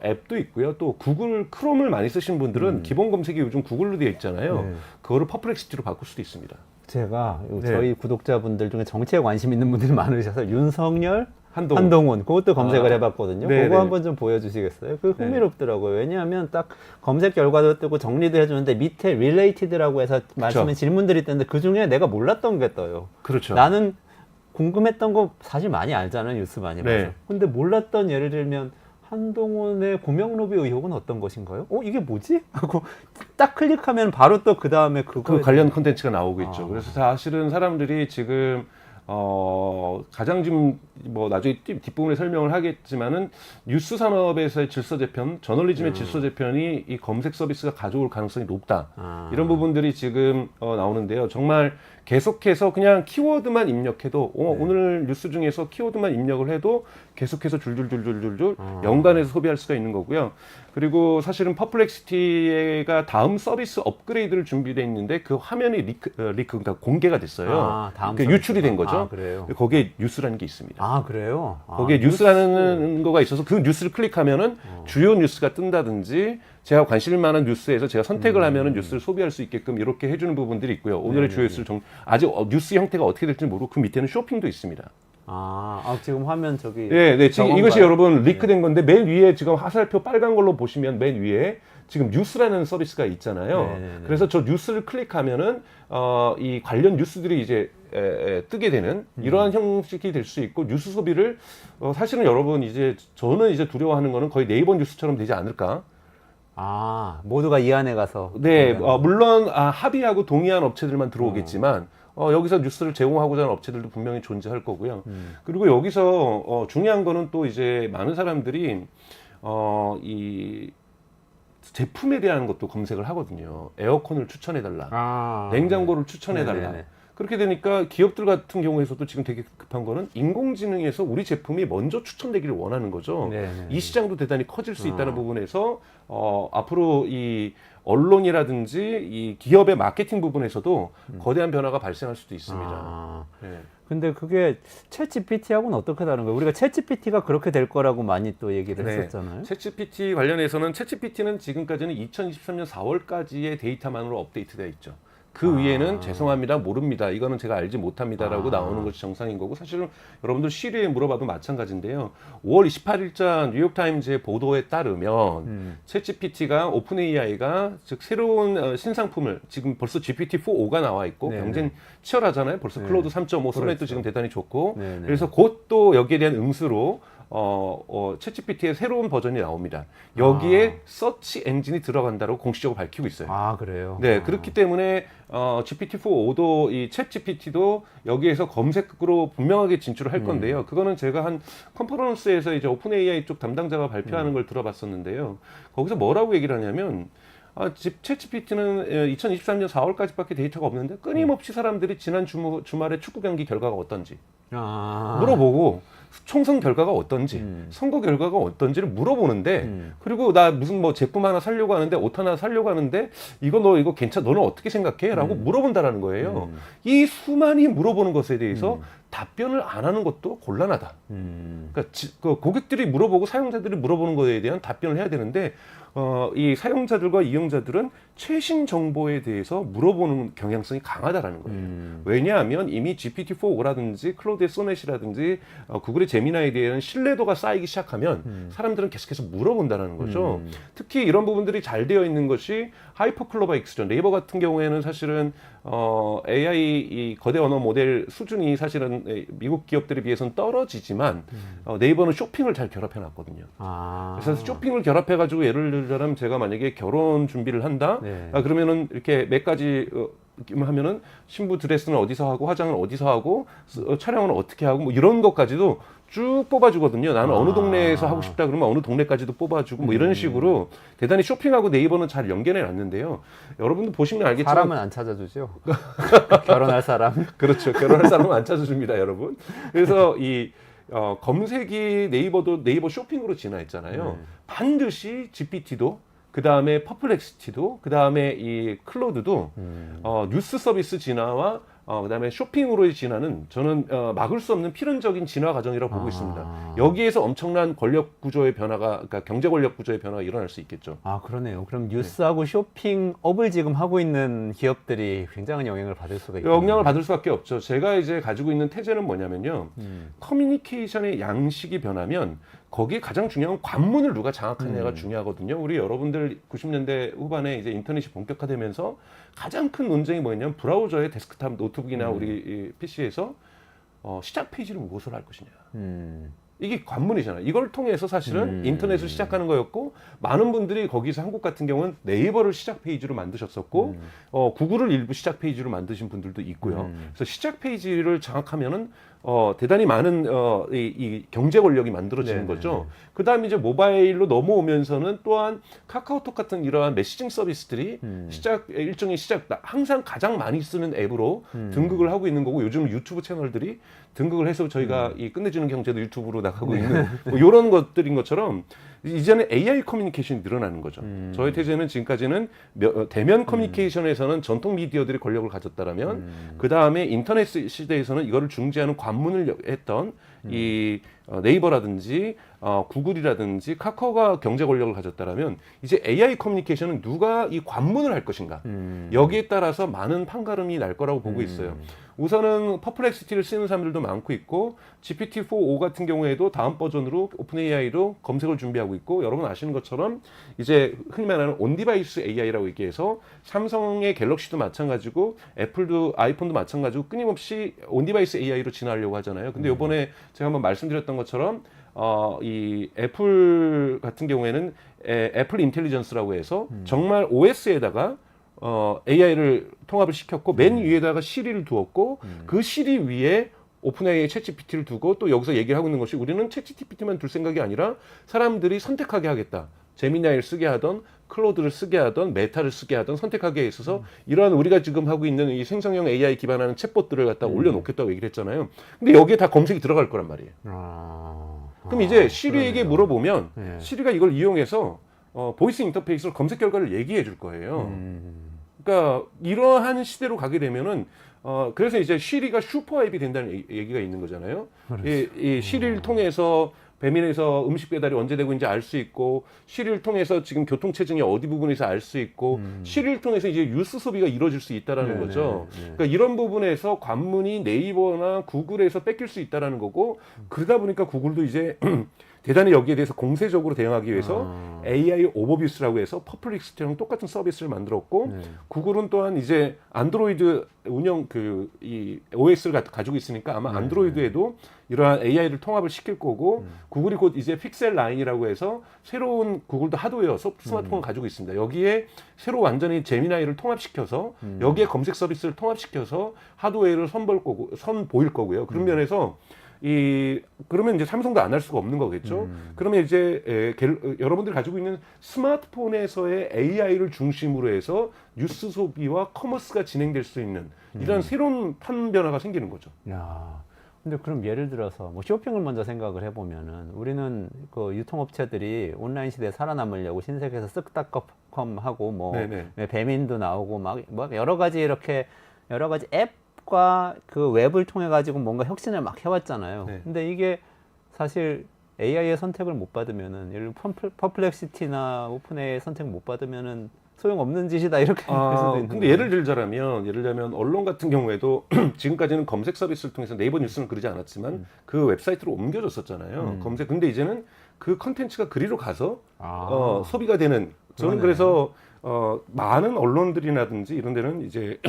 앱도 있고요. 또 구글 크롬을 많이 쓰시는 분들은 기본 검색이 요즘 구글로 되어 있잖아요. 네. 그거를 퍼플렉시티로 바꿀 수도 있습니다. 제가 네. 저희 구독자분들 중에 정치에 관심 있는 분들이 많으셔서 윤석열 한동훈 그것도 검색을 해봤거든요. 네네. 그거 한번 좀 보여주시겠어요? 그 흥미롭더라고요. 왜냐하면 딱 검색 결과도 뜨고 정리도 해주는데 밑에 related라고 해서 말씀에 질문들이 뜨는데 그 중에 내가 몰랐던 게 떠요. 그렇죠. 나는 궁금했던 거 사실 많이 알잖아요. 뉴스 많이 봐서. 네. 근데 몰랐던 예를 들면 한동훈의 고명로비 의혹은 어떤 것인가요? 이게 뭐지? 하고 딱 클릭하면 바로 또 그 다음에 그 관련 콘텐츠가 나오고 있죠. 아. 그래서 사실은 사람들이 지금 가장 지금 뭐 나중에 뒷부분에 설명을 하겠지만은 뉴스 산업에서의 질서 재편, 저널리즘의 질서 재편이 이 검색 서비스가 가져올 가능성이 높다. 이런 부분들이 지금 나오는데요. 정말 계속해서 그냥 키워드만 입력해도 오늘 뉴스 중에서 키워드만 입력을 해도 계속해서 줄줄줄줄줄줄 연관해서 소비할 수가 있는 거고요. 그리고 사실은 퍼플렉시티가 다음 서비스 업그레이드를 준비되어 있는데 그 화면이 그러니까 공개가 됐어요. 다음 그러니까 유출이 된 거죠. 그래요. 거기에 뉴스라는 게 있습니다. 그래요? 거기에 뉴스라는 거가 있어서 그 뉴스를 클릭하면은 주요 뉴스가 뜬다든지 제가 관심 많은 뉴스에서 제가 선택을 하면은 뉴스를 소비할 수 있게끔 이렇게 해주는 부분들이 있고요. 오늘의 주요 뉴스를 아직 뉴스 형태가 어떻게 될지 모르고 그 밑에는 쇼핑도 있습니다. 지금 화면 저기. 네, 지금 저건가요? 이것이 여러분 리크된 건데 맨 위에 지금 화살표 빨간 걸로 보시면 맨 위에 지금 뉴스라는 서비스가 있잖아요. 네네네. 그래서 저 뉴스를 클릭하면은 이 관련 뉴스들이 이제 뜨게 되는 이러한 형식이 될 수 있고 뉴스 소비를 사실은 여러분 저는 이제 두려워하는 거는 거의 네이버 뉴스처럼 되지 않을까. 모두가 이 안에 가서. 네, 물론 합의하고 동의한 업체들만 들어오겠지만 여기서 뉴스를 제공하고자 하는 업체들도 분명히 존재할 거고요. 그리고 여기서 중요한 거는 또 이제 많은 사람들이 이 제품에 대한 것도 검색을 하거든요. 에어컨을 추천해달라. 냉장고를 추천해달라. 네네네. 그렇게 되니까 기업들 같은 경우에서도 지금 되게 급한 거는 인공지능에서 우리 제품이 먼저 추천되기를 원하는 거죠. 네네. 이 시장도 대단히 커질 수 있다는 부분에서 앞으로 이 언론이라든지 이 기업의 마케팅 부분에서도 거대한 변화가 발생할 수도 있습니다. 네. 근데 그게 챗 GPT하고는 어떻게 다른 거예요? 우리가 챗 GPT가 그렇게 될 거라고 많이 또 얘기를 했었잖아요. 챗 GPT 관련해서는 챗 GPT는 지금까지는 2023년 4월까지의 데이터만으로 업데이트되어 있죠. 그 위에는 죄송합니다, 모릅니다. 이거는 제가 알지 못합니다라고 나오는 것이 정상인 거고 사실은 여러분들 시리에 물어봐도 마찬가지인데요. 5월 28일자 뉴욕타임즈의 보도에 따르면 챗GPT가 오픈 AI가 즉 새로운 신상품을 지금 벌써 GPT-4.5가 나와 있고 네네. 경쟁 치열하잖아요. 벌써 네. 클로드 3.5 소넷도 그렇죠. 지금 대단히 좋고 네네. 그래서 곧 또 여기에 대한 응수로 챗GPT의 새로운 버전이 나옵니다. 여기에 서치 엔진이 들어간다고 공식적으로 밝히고 있어요. 그래요? 네, 그렇기 때문에 GPT-4.5도 이 챗GPT도 여기에서 검색으로 분명하게 진출을 할 건데요. 그거는 제가 한 컨퍼런스에서 이제 오픈 AI 쪽 담당자가 발표하는 걸 들어봤었는데요. 거기서 뭐라고 얘기를 하냐면 챗GPT는 2023년 4월까지밖에 데이터가 없는데 끊임없이 사람들이 지난 주말에 축구 경기 결과가 어떤지 물어보고 총선 결과가 어떤지 선거 결과가 어떤지를 물어보는데 그리고 나 무슨 뭐 제품 하나 사려고 하는데 옷 하나 사려고 하는데 이거 이거 괜찮아 너는 어떻게 생각해? 라고 물어본다라는 거예요. 이 수많이 물어보는 것에 대해서 답변을 안 하는 것도 곤란하다. 그러니까 그 고객들이 물어보고 사용자들이 물어보는 것에 대한 답변을 해야 되는데 이 사용자들과 이용자들은 최신 정보에 대해서 물어보는 경향성이 강하다라는 거예요. 왜냐하면 이미 GPT-4.5라든지 클로드의 소넷이라든지 구글의 제미나이에 대한 신뢰도가 쌓이기 시작하면 사람들은 계속해서 물어본다는 거죠. 특히 이런 부분들이 잘 되어 있는 것이 하이퍼클로바 X죠. 네이버 같은 경우에는 사실은 AI 이 거대 언어 모델 수준이 사실은 미국 기업들에 비해서는 떨어지지만 네이버는 쇼핑을 잘 결합해 놨거든요. 그래서 쇼핑을 결합해 가지고 예를 들자면 제가 만약에 결혼 준비를 한다. 네. 그러면은 이렇게 몇 가지 하면은 신부 드레스는 어디서 하고 화장은 어디서 하고 촬영은 어떻게 하고 뭐 이런 것까지도 쭉 뽑아주거든요. 나는 어느 동네에서 하고 싶다 그러면 어느 동네까지도 뽑아주고 뭐 이런 식으로 대단히 쇼핑하고 네이버는 잘 연결해 놨는데요. 여러분들 보시면 알겠지만 사람은 안 찾아주죠. 결혼할 사람. 그렇죠. 결혼할 사람은 안 찾아줍니다, 여러분. 그래서 이 검색이 네이버도 네이버 쇼핑으로 진화했잖아요. 반드시 GPT도 그 다음에 퍼플렉시티도 그 다음에 이 클로드도 뉴스 서비스 진화와 그다음에 쇼핑으로 진화는 저는 막을 수 없는 필연적인 진화 과정이라고 보고 있습니다. 여기에서 엄청난 권력 구조의 변화가, 그러니까 경제 권력 구조의 변화가 일어날 수 있겠죠. 아, 그러네요. 그럼 뉴스하고 쇼핑업을 지금 하고 있는 기업들이 굉장한 영향을 받을 수가 있겠네요. 영향을 받을 수밖에 없죠. 제가 이제 가지고 있는 태제는 뭐냐면요. 커뮤니케이션의 양식이 변하면 거기에 가장 중요한 관문을 누가 장악하느냐가 중요하거든요. 우리 여러분들 90년대 후반에 이제 인터넷이 본격화되면서 가장 큰 논쟁이 뭐냐면 브라우저의 데스크탑 노트북이나 우리 이 PC에서 시작 페이지를 무엇으로 할 것이냐. 이게 관문이잖아요. 이걸 통해서 사실은 인터넷을 시작하는 거였고, 많은 분들이 거기서 한국 같은 경우는 네이버를 시작 페이지로 만드셨었고, 구글을 일부 시작 페이지로 만드신 분들도 있고요. 그래서 시작 페이지를 장악하면은 대단히 많은 이 경제 권력이 만들어지는 거죠. 그 다음에 이제 모바일로 넘어오면서는 또한 카카오톡 같은 이러한 메시징 서비스들이 일종의 항상 가장 많이 쓰는 앱으로 등극을 하고 있는 거고, 요즘 유튜브 채널들이 등극을 해서 저희가 이 끝내주는 경제도 유튜브로 나가고 있는 뭐 이런 것들인 것처럼 이제는 AI 커뮤니케이션이 늘어나는 거죠. 저희 태제는 지금까지는 대면 커뮤니케이션에서는 전통 미디어들이 권력을 가졌다라면 그 다음에 인터넷 시대에서는 이거를 중재하는 관문을 했던 이 네이버라든지 구글이라든지 카카오가 경제 권력을 가졌다라면 이제 AI 커뮤니케이션은 누가 이 관문을 할 것인가 여기에 따라서 많은 판가름이 날 거라고 보고 있어요. 우선은 퍼플렉시티를 쓰는 사람들도 많고 있고 GPT-4o 같은 경우에도 다음 버전으로 오픈 AI로 검색을 준비하고 있고, 여러분 아시는 것처럼 이제 흔히 말하는 온디바이스 AI라고 얘기해서 삼성의 갤럭시도 마찬가지고 애플도 아이폰도 마찬가지고 끊임없이 온디바이스 AI로 진화하려고 하잖아요. 근데 이번에 제가 한번 말씀드렸던 것처럼 이 애플 같은 경우에는 애플 인텔리전스라고 해서 정말 OS에다가 AI를 통합을 시켰고 맨 위에다가 시리를 두었고 그 시리 위에 오픈 AI 챗GPT를 두고 또 여기서 얘기를 하고 있는 것이, 우리는 챗GPT만 둘 생각이 아니라 사람들이 선택하게 하겠다. 제미나이를 쓰게 하던 클로드를 쓰게 하던 메타를 쓰게 하던 선택하게 있어서 이러한 우리가 지금 하고 있는 이 생성형 AI 기반하는 챗봇들을 갖다 올려놓겠다고 얘기를 했잖아요. 근데 여기에 다 검색이 들어갈 거란 말이에요. 그럼 이제 시리에게 물어보면 시리가 이걸 이용해서 보이스 인터페이스로 검색 결과를 얘기해 줄 거예요. 그러니까 이러한 시대로 가게 되면은 그래서 이제 시리가 슈퍼 앱이 된다는 얘기가 있는 거잖아요. 이 시리를 통해서 배민에서 음식 배달이 언제 되고 있는지 알 수 있고, 시리를 통해서 지금 교통 체증이 어디 부분에서 알 수 있고, 시리를 통해서 이제 뉴스 소비가 이루어질 수 있다라는 거죠. 그러니까 이런 부분에서 관문이 네이버나 구글에서 뺏길 수 있다라는 거고, 그러다 보니까 구글도 이제 대단히 여기에 대해서 공세적으로 대응하기 위해서 AI 오버뷰스라고 해서 퍼플릭시티랑 똑같은 서비스를 만들었고, 구글은 또한 이제 안드로이드 운영 이 OS를 가지고 있으니까 아마 안드로이드에도 이러한 AI를 통합을 시킬 거고, 구글이 곧 이제 픽셀 9이라고 해서 새로운 구글도 하드웨어 스마트폰을 가지고 있습니다. 여기에 새로 완전히 제미나이를 통합시켜서 여기에 검색 서비스를 통합시켜서 하드웨어를 선보일 거고요. 그런 면에서 그러면 이제 삼성도 안 할 수가 없는 거겠죠. 그러면 이제 여러분들이 가지고 있는 스마트폰에서의 AI를 중심으로 해서 뉴스 소비와 커머스가 진행될 수 있는 이런 새로운 판 변화가 생기는 거죠. 야, 근데 그럼 예를 들어서 뭐 쇼핑을 먼저 생각을 해보면은 우리는 그 유통업체들이 온라인 시대에 살아남으려고 신세계에서 쓱닷컴 하고 뭐 배민도 나오고 막 여러 가지 앱과 그 웹을 통해 가지고 뭔가 혁신을 막 해왔잖아요. 근데 이게 사실 AI의 선택을 못 받으면은, 예를 들어 퍼플렉시티나 오픈 AI 선택 못 받으면은 소용없는 짓이다 이렇게 할 수도 있는 근데 예를 들자면 언론 같은 경우에도 지금까지는 검색 서비스를 통해서 네이버 뉴스는 그러지 않았지만 그 웹사이트로 옮겨줬었잖아요. 검색. 근데 이제는 그 컨텐츠가 그리로 가서 소비가 되는. 저는 그래서 많은 언론들이라든지 이런 데는 이제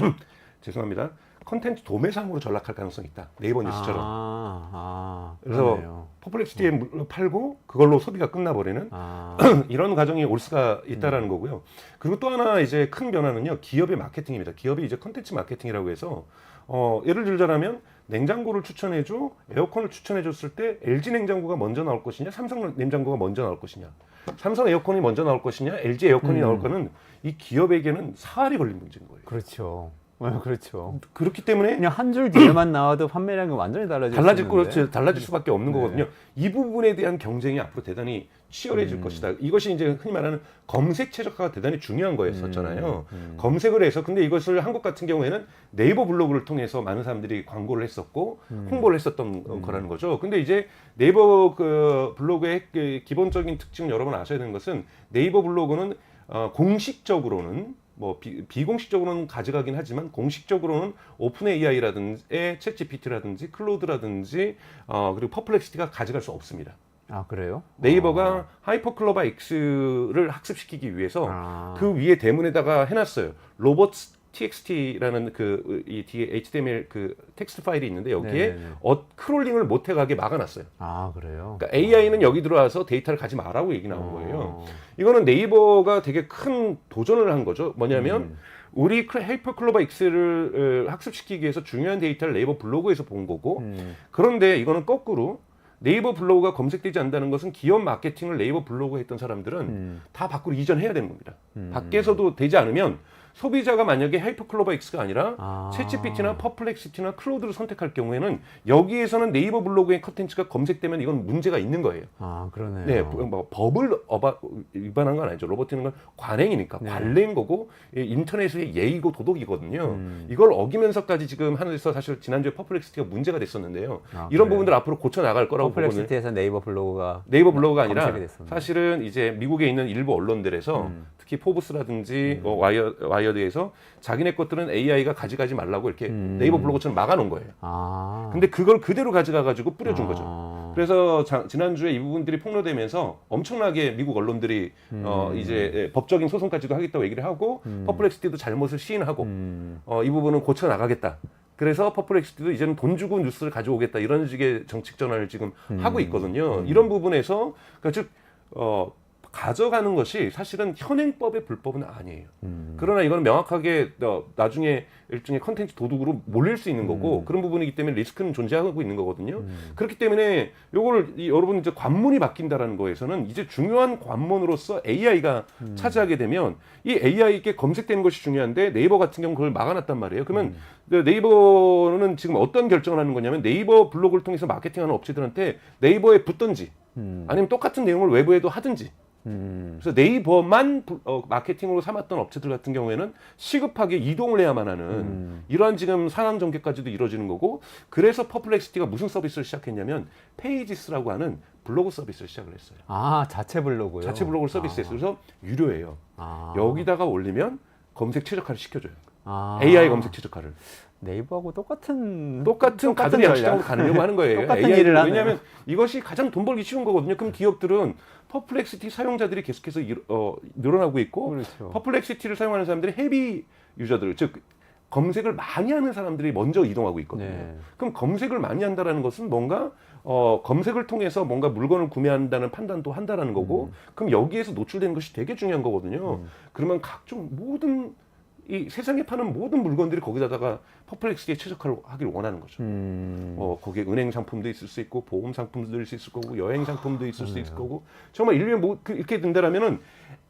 죄송합니다. 컨텐츠 도매상으로 전락할 가능성이 있다. 네이버 뉴스처럼. 그래서 그러네요. 퍼플렉시티에 팔고 그걸로 소비가 끝나버리는 이런 과정이 올 수가 있다라는 거고요. 그리고 또 하나 이제 큰 변화는요, 기업의 마케팅입니다. 기업이 이제 컨텐츠 마케팅이라고 해서 예를 들자면 냉장고를 추천해줘, 에어컨을 추천해줬을 때 LG 냉장고가 먼저 나올 것이냐, 삼성 냉장고가 먼저 나올 것이냐, 삼성 에어컨이 먼저 나올 것이냐, LG 에어컨이 나올 거는 이 기업에게는 사활이 걸린 문제인 거예요. 그렇죠. 그렇죠. 그렇기 때문에 그냥 한 줄 뒤에만 나와도 판매량이 완전히 달라질 달라질 수 거 있는데. 달라질 수밖에 없는 네. 거거든요. 이 부분에 대한 경쟁이 앞으로 대단히 치열해질 것이다. 이것이 이제 흔히 말하는 검색 최적화가 대단히 중요한 거였었잖아요. 검색을 해서 근데 이것을 한국 같은 경우에는 네이버 블로그를 통해서 많은 사람들이 광고를 했었고 홍보를 했었던 거라는 거죠. 근데 이제 네이버 그 블로그의 그 기본적인 특징을 여러분 아셔야 되는 것은 네이버 블로그는 공식적으로는 뭐 비공식적으로는 가져가긴 하지만 공식적으로는 오픈 AI라든지 챗GPT라든지 클로드라든지 그리고 퍼플렉시티가 가져갈 수 없습니다. 아, 그래요? 네이버가 하이퍼클로바 X를 학습시키기 위해서 그 위에 대문에다가 해놨어요. 로봇 txt라는 이 뒤에 HTML 그 텍스트 파일이 있는데 여기에 네네네. 크롤링을 못해가게 막아놨어요. 아, 그래요? 그러니까 AI는 여기 들어와서 데이터를 가지 마라고 얘기 나온 거예요. 이거는 네이버가 되게 큰 도전을 한 거죠. 뭐냐면 우리 하이퍼클로바 X를 학습시키기 위해서 중요한 데이터를 네이버 블로그에서 본 거고 그런데 이거는 거꾸로 네이버 블로그가 검색되지 않는다는 것은 기업 마케팅을 네이버 블로그에 했던 사람들은 다 밖으로 이전해야 되는 겁니다. 밖에서도 되지 않으면 소비자가 만약에 하이퍼클로바 X가 아니라 챗GPT나 퍼플렉시티나 클로드를 선택할 경우에는 여기에서는 네이버 블로그의 컨텐츠가 검색되면 이건 문제가 있는 거예요. 아, 그러네요. 네, 뭐 법을 위반한 건 아니죠. 로버트는 건 관행이니까 관례인 거고 인터넷의 예의고 도덕이거든요. 이걸 어기면서까지 지금 하늘에서 사실 지난주에 퍼플렉시티가 문제가 됐었는데요. 이런 그래요? 부분들 앞으로 고쳐 나갈 거라고 보고는 퍼플렉시티에서 네이버 블로그가 네이버가 아니라 검색이 됐었는데. 사실은 이제 미국에 있는 일부 언론들에서 특히 포브스라든지 와이어드에서 자기네 것들은 AI가 가져가지 말라고 이렇게 네이버 블로그처럼 막아놓은 거예요. 아. 근데 그걸 그대로 가져가가지고 뿌려준 거죠. 아. 그래서 지난주에 이 부분들이 폭로되면서 엄청나게 미국 언론들이 이제 법적인 소송까지도 하겠다고 얘기를 하고 퍼플렉시티도 잘못을 시인하고 이 부분은 고쳐 나가겠다. 그래서 퍼플렉시티도 이제는 돈 주고 뉴스를 가져오겠다 이런 식의 정책 전환을 지금 하고 있거든요. 이런 부분에서 그러니까 즉 가져가는 것이 사실은 현행법의 불법은 아니에요. 그러나 이건 명확하게 나중에 일종의 컨텐츠 도둑으로 몰릴 수 있는 거고 그런 부분이기 때문에 리스크는 존재하고 있는 거거든요. 그렇기 때문에 요거를 여러분 이제 관문이 바뀐다라는 거에서는 이제 중요한 관문으로서 AI가 차지하게 되면 이 AI에게 검색되는 것이 중요한데 네이버 같은 경우 그걸 막아놨단 말이에요. 그러면 네이버는 지금 어떤 결정을 하는 거냐면 네이버 블로그를 통해서 마케팅하는 업체들한테 네이버에 붙든지 아니면 똑같은 내용을 외부에도 하든지 그래서 네이버만 마케팅으로 삼았던 업체들 같은 경우에는 시급하게 이동을 해야만 하는 이러한 지금 상황 전개까지도 이루어지는 거고 그래서 퍼플렉시티가 무슨 서비스를 시작했냐면 페이지스라고 하는 블로그 서비스를 시작을 했어요. 아, 자체 블로그요? 자체 블로그를 서비스했어요. 그래서 유료예요. 여기다가 올리면 검색 최적화를 시켜줘요. AI 검색 최적화를. 네이버하고 똑같은 가든이 양식장으로 가려고 하는 거예요. 똑같은 일을 하네요. 왜냐하면 이것이 가장 돈 벌기 쉬운 거거든요. 그럼 기업들은 퍼플렉시티 사용자들이 계속해서 늘어나고 있고 그렇죠. 퍼플렉시티를 사용하는 사람들이 헤비 유저들 즉 검색을 많이 하는 사람들이 먼저 이동하고 있거든요. 네. 그럼 검색을 많이 한다라는 것은 뭔가 검색을 통해서 뭔가 물건을 구매한다는 판단도 한다라는 거고 그럼 여기에서 노출되는 것이 되게 중요한 거거든요. 그러면 각종 모든 이 세상에 파는 모든 물건들이 거기다가 퍼플렉시티에 최적화를 하길 원하는 거죠. 거기에 은행 상품도 있을 수 있고 보험 상품도 있을 수 있을 거고 여행 상품도 있을 수 있을 거고 정말 인류에 이렇게 된다라면은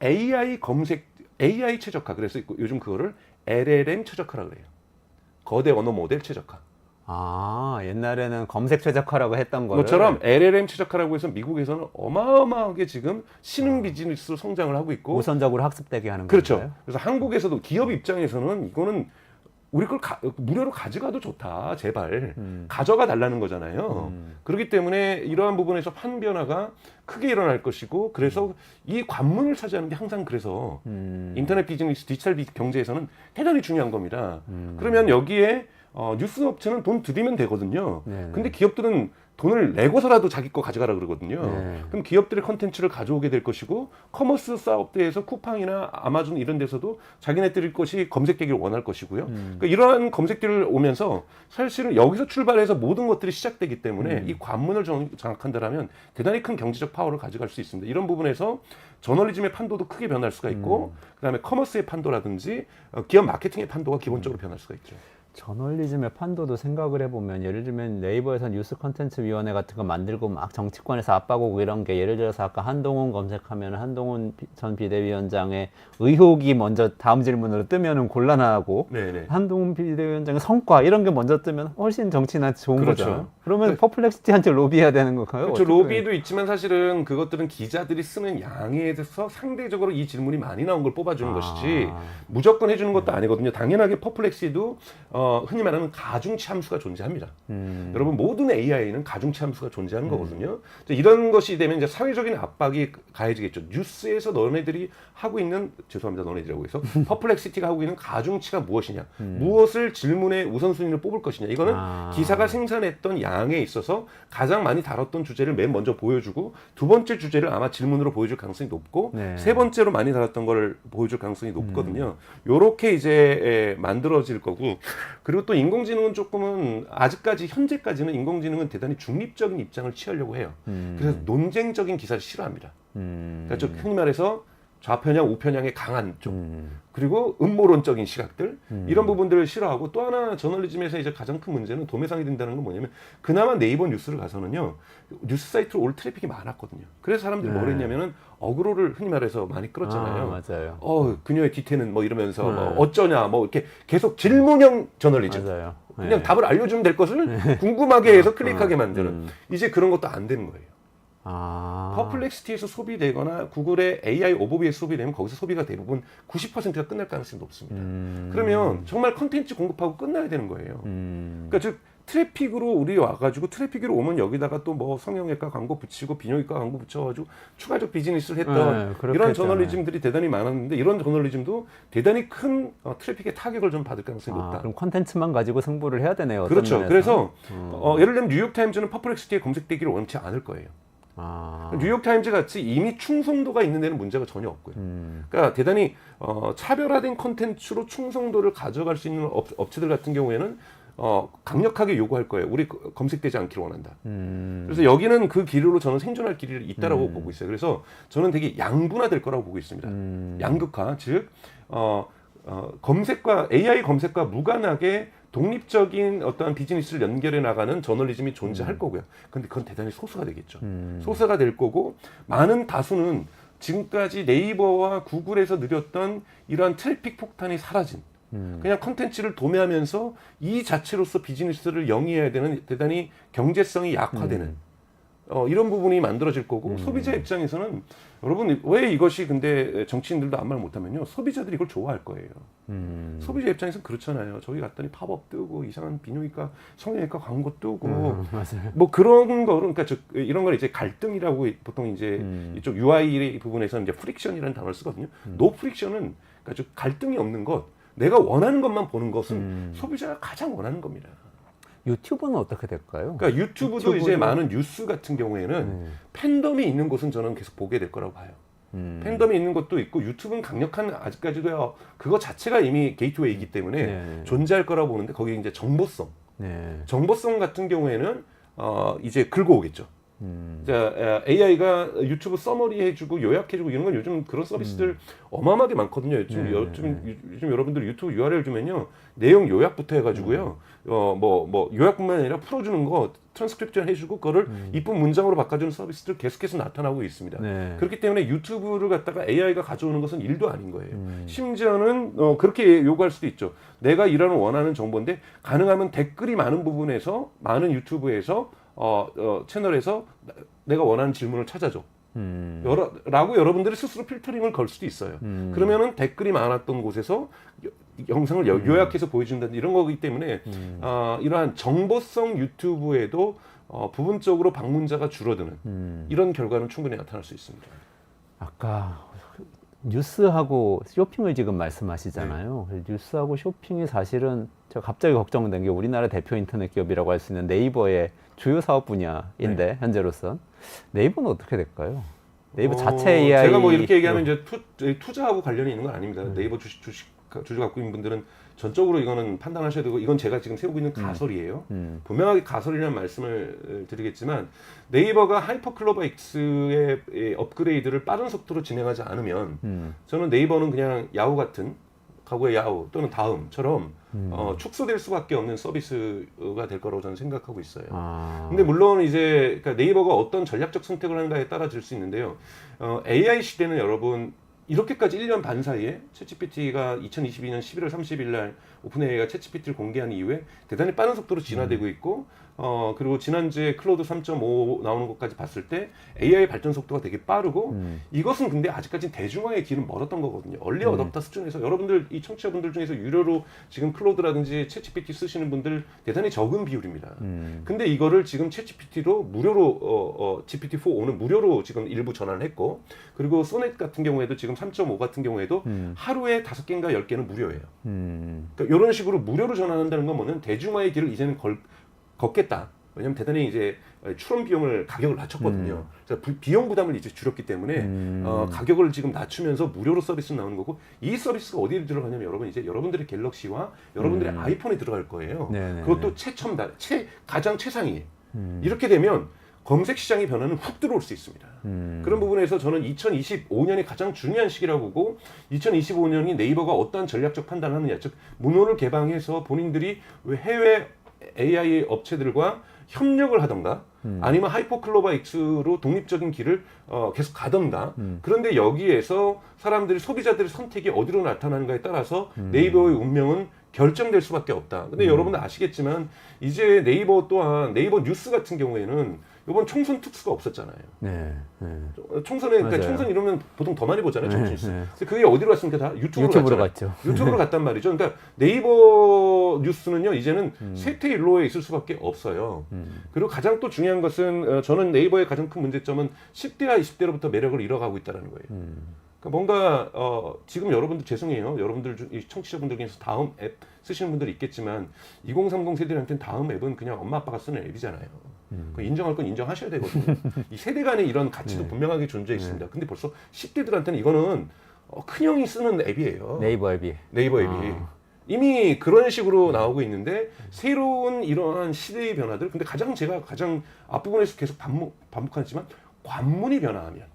AI 검색 AI 최적화 그래서 요즘 그거를 LLM 최적화라고 그래요. 거대 언어 모델 최적화. 아, 옛날에는 검색 최적화라고 했던 거를 것처럼 LLM 최적화라고 해서 미국에서는 어마어마하게 지금 신흥 비즈니스로 성장을 하고 있고 우선적으로 학습되게 하는 그렇죠. 건가요? 그래서 한국에서도 기업 입장에서는 이거는 우리 걸 무료로 가져가도 좋다. 제발 가져가 달라는 거잖아요. 그렇기 때문에 이러한 부분에서 판변화가 크게 일어날 것이고 그래서 이 관문을 차지하는 게 항상 그래서 인터넷 비즈니스 디지털 경제에서는 대단히 중요한 겁니다. 그러면 여기에 뉴스 업체는 돈 들이면 되거든요. 네네. 근데 기업들은 돈을 내고서라도 자기 거 가져가라 그러거든요. 네. 그럼 기업들의 컨텐츠를 가져오게 될 것이고 커머스 사업대에서 쿠팡이나 아마존 이런 데서도 자기네들 것이 검색되기를 원할 것이고요. 그러니까 이러한 검색들을 오면서 사실은 여기서 출발해서 모든 것들이 시작되기 때문에 이 관문을 장악한다라면 대단히 큰 경제적 파워를 가져갈 수 있습니다. 이런 부분에서 저널리즘의 판도도 크게 변할 수가 있고 그다음에 커머스의 판도라든지 기업 마케팅의 판도가 기본적으로 변할 수가 있죠. 저널리즘의 판도도 생각을 해보면 예를 들면 네이버에서 뉴스 컨텐츠 위원회 같은 거 만들고 막 정치권에서 압박 오고 이런 게 예를 들어서 아까 한동훈 검색하면 한동훈 전 비대위원장의 의혹이 먼저 다음 질문으로 뜨면은 곤란하고 네네. 한동훈 비대위원장의 성과 이런 게 먼저 뜨면 훨씬 정치인한테 좋은 그렇죠. 거잖아요. 그러면 퍼플렉시티한테 로비해야 되는 건가요? 그렇죠. 어떻게 로비도 있지만 사실은 그것들은 기자들이 쓰는 양에 대해서 상대적으로 이 질문이 많이 나온 걸 뽑아주는 것이지 무조건 해주는 것도 아니거든요. 당연하게 퍼플렉시도 흔히 말하는 가중치 함수가 존재합니다. 여러분 모든 AI는 가중치 함수가 존재하는 거거든요. 이제 이런 것이 되면 이제 사회적인 압박이 가해지겠죠. 뉴스에서 너네들이 하고 있는 죄송합니다. 너네들이라고 해서 퍼플렉시티가 하고 있는 가중치가 무엇이냐, 무엇을 질문의 우선순위를 뽑을 것이냐. 이거는 기사가 생산했던 양에 있어서 가장 많이 다뤘던 주제를 맨 먼저 보여주고 두 번째 주제를 아마 질문으로 보여줄 가능성이 높고 네. 세 번째로 많이 다뤘던 걸 보여줄 가능성이 높거든요. 요렇게 이제 만들어질 거고 그리고 또 인공지능은 조금은 아직까지 현재까지는 인공지능은 대단히 중립적인 입장을 취하려고 해요. 그래서 논쟁적인 기사를 싫어합니다. 그러니까 좀 흔히 말해서 좌편향, 우편향의 강한 쪽 그리고 음모론적인 시각들 이런 부분들을 싫어하고 또 하나 저널리즘에서 이제 가장 큰 문제는 도매상이 된다는 건 뭐냐면 그나마 네이버 뉴스를 가서는요 뉴스 사이트로 올 트래픽이 많았거든요. 그래서 사람들이 뭘 했냐면은 어그로를 흔히 말해서 많이 끌었잖아요. 맞아요. 그녀의 뒤태는 뭐 이러면서 뭐 어쩌냐 뭐 이렇게 계속 질문형 저널리즘. 맞아요. 그냥 네. 답을 알려주면 될 것을 궁금하게 해서 클릭하게 만드는 이제 그런 것도 안 되는 거예요. 퍼플렉시티에서 소비되거나 구글의 AI 오버뷰에서 소비되면 거기서 소비가 대부분 90%가 끝날 가능성이 높습니다. 그러면 정말 컨텐츠 공급하고 끝나야 되는 거예요. 그러니까 즉 트래픽으로 우리 와가지고 트래픽으로 오면 여기다가 또 뭐 성형외과 광고 붙이고 비뇨기과 광고 붙여가지고 추가적 비즈니스를 했던 이런 저널리즘들이 대단히 많았는데 이런 저널리즘도 대단히 큰 트래픽의 타격을 좀 받을 가능성이 높다. 그럼 컨텐츠만 가지고 승부를 해야 되네요. 어떤 그렇죠. 면에서. 그래서 예를 들면 뉴욕타임즈는 퍼플렉시티에 검색되기를 원치 않을 거예요. 뉴욕타임즈 같이 이미 충성도가 있는 데는 문제가 전혀 없고요. 그러니까 대단히 차별화된 콘텐츠로 충성도를 가져갈 수 있는 업체들 같은 경우에는 강력하게 요구할 거예요. 우리 검색되지 않기를 원한다. 그래서 여기는 그 길로 저는 생존할 길이 있다라고 보고 있어요. 그래서 저는 되게 양분화될 거라고 보고 있습니다. 양극화, 즉 검색과 AI 검색과 무관하게 독립적인 어떠한 비즈니스를 연결해 나가는 저널리즘이 존재할 거고요. 근데 그건 대단히 소수가 되겠죠. 소수가 될 거고 많은 다수는 지금까지 네이버와 구글에서 누렸던 이러한 트래픽 폭탄이 사라진 그냥 컨텐츠를 도매하면서 이 자체로서 비즈니스를 영위해야 되는 대단히 경제성이 약화되는 이런 부분이 만들어질 거고 소비자 입장에서는 여러분 왜 이것이 근데 정치인들도 아무 말 못하면요 소비자들이 이걸 좋아할 거예요. 소비자 입장에서는 그렇잖아요. 저기 갔더니 팝업 뜨고 이상한 비뇨기과 성형외과 광고 뜨고 뭐 그런 거 그러니까 이런 걸 이제 갈등이라고 보통 이제 이쪽 UI 부분에서 이제 프릭션이라는 단어를 쓰거든요. 노 프릭션은 그러니까 즉 갈등이 없는 것, 내가 원하는 것만 보는 것은 소비자가 가장 원하는 겁니다. 유튜브는 어떻게 될까요? 그러니까 유튜브도 이제 많은 뉴스 같은 경우에는 팬덤이 있는 곳은 저는 계속 보게 될 거라고 봐요. 팬덤이 있는 것도 있고 유튜브는 강력한 아직까지도 그거 자체가 이미 게이트웨이이기 때문에 존재할 거라고 보는데 거기 이제 정보성 같은 경우에는 이제 긁어오겠죠. 자, AI가 유튜브 서머리 해주고 요약해주고 이런 건 요즘 그런 서비스들 어마어마하게 많거든요. 요즘 여러분들 유튜브 URL 주면요 내용 요약부터 해가지고요 뭐 요약뿐만 아니라 풀어주는 거 트랜스크립션 해주고 그거를 이쁜 문장으로 바꿔주는 서비스들 계속해서 나타나고 있습니다. 그렇기 때문에 유튜브를 갖다가 AI가 가져오는 것은 일도 아닌 거예요. 심지어는 그렇게 요구할 수도 있죠. 내가 이런 원하는 정보인데 가능하면 댓글이 많은 부분에서 많은 유튜브에서 채널에서 내가 원하는 질문을 찾아줘. 라고 여러분들이 스스로 필터링을 걸 수도 있어요. 그러면은 댓글이 많았던 곳에서 영상을 요약해서 보여준다는 이런 거기 때문에 이러한 정보성 유튜브에도 부분적으로 방문자가 줄어드는 이런 결과는 충분히 나타날 수 있습니다. 아까 뉴스하고 쇼핑을 지금 말씀하시잖아요. 뉴스하고 쇼핑이 사실은 제가 갑자기 걱정된 게 우리나라 대표 인터넷 기업이라고 할 수 있는 네이버의 주요 사업 분야인데 현재로선 네이버는 어떻게 될까요? 네이버 자체 AI 제가 뭐 이렇게 얘기하면 이제 투자하고 관련이 있는 건 아닙니다. 네이버 주식 갖고 있는 분들은 전적으로 이거는 판단하셔야 되고 이건 제가 지금 세우고 있는 가설이에요. 분명하게 가설이라는 말씀을 드리겠지만 네이버가 하이퍼클로버 X의 업그레이드를 빠른 속도로 진행하지 않으면 저는 네이버는 그냥 야후 같은 가구의 야후 또는 다음처럼 축소될 수밖에 없는 서비스가 될 거라고 저는 생각하고 있어요. 근데 물론 이제 그러니까 네이버가 어떤 전략적 선택을 하는가에 따라질 수 있는데요. AI 시대는 여러분 이렇게까지 1년 반 사이에 챗GPT가 2022년 11월 30일 날 오픈AI가 챗GPT를 공개한 이후에 대단히 빠른 속도로 진화되고 있고 그리고 지난주에 클로드 3.5 나오는 것까지 봤을 때 AI 발전 속도가 되게 빠르고 이것은 근데 아직까지 대중화의 길은 멀었던 거거든요. 얼리 어댑터 수준에서 여러분들 이 청취자분들 중에서 유료로 지금 클로드라든지 챗GPT 쓰시는 분들 대단히 적은 비율입니다. 근데 이거를 지금 챗GPT로 무료로 GPT-4오는 무료로 지금 일부 전환을 했고 그리고 소넷 같은 경우에도 지금 3.5 같은 경우에도 하루에 5개인가 10개는 무료예요. 그러니까 이런 식으로 무료로 전환한다는 건 뭐는 대중화의 길을 이제는 걷겠다. 왜냐면 대단히 이제 출원 비용을 가격을 낮췄거든요. 그래서 비용 부담을 이제 줄였기 때문에 가격을 지금 낮추면서 무료로 서비스 나오는 거고 이 서비스가 어디에 들어가냐면 여러분 이제 여러분들의 갤럭시와 여러분들의 아이폰에 들어갈 거예요. 그것도 최첨단, 가장 최상위. 이렇게 되면 검색 시장의 변화는 훅 들어올 수 있습니다. 그런 부분에서 저는 2025년이 가장 중요한 시기라고 보고 2025년이 네이버가 어떠한 전략적 판단을 하느냐 즉 문호를 개방해서 본인들이 해외 AI 업체들과 협력을 하던가 아니면 하이퍼클로바 X로 독립적인 길을 계속 가던가 그런데 여기에서 사람들이 소비자들의 선택이 어디로 나타나는가에 따라서 네이버의 운명은 결정될 수밖에 없다. 근데 여러분들 아시겠지만 이제 네이버 또한 네이버 뉴스 같은 경우에는 이번 총선 특수가 없었잖아요. 총선에 그러니까 총선 이러면 보통 더 많이 보잖아요. 정치 뉴스. 근데 그게 어디로 갔습니까? 다 유튜브로 갔죠. 유튜브로 갔단 말이죠. 그러니까 네이버 뉴스는요 이제는 쇠퇴 일로에 있을 수밖에 없어요. 그리고 가장 또 중요한 것은 저는 네이버의 가장 큰 문제점은 10대와 20대로부터 매력을 잃어가고 있다는 거예요. 그러니까 뭔가 지금 여러분들 죄송해요. 여러분들 이 청취자분들 중에서 다음 앱 쓰시는 분들이 있겠지만 2030 세대한테는 다음 앱은 그냥 엄마 아빠가 쓰는 앱이잖아요. 인정할 건 인정하셔야 되거든요. 이 세대 간의 이런 가치도 분명하게 존재해 있습니다. 근데 벌써 10대들한테는 이거는 큰형이 쓰는 앱이에요. 네이버 앱이. 이미 그런 식으로 나오고 있는데 새로운 이러한 시대의 변화들 근데 제가 가장 앞부분에서 계속 반복하지만 관문이 변화하면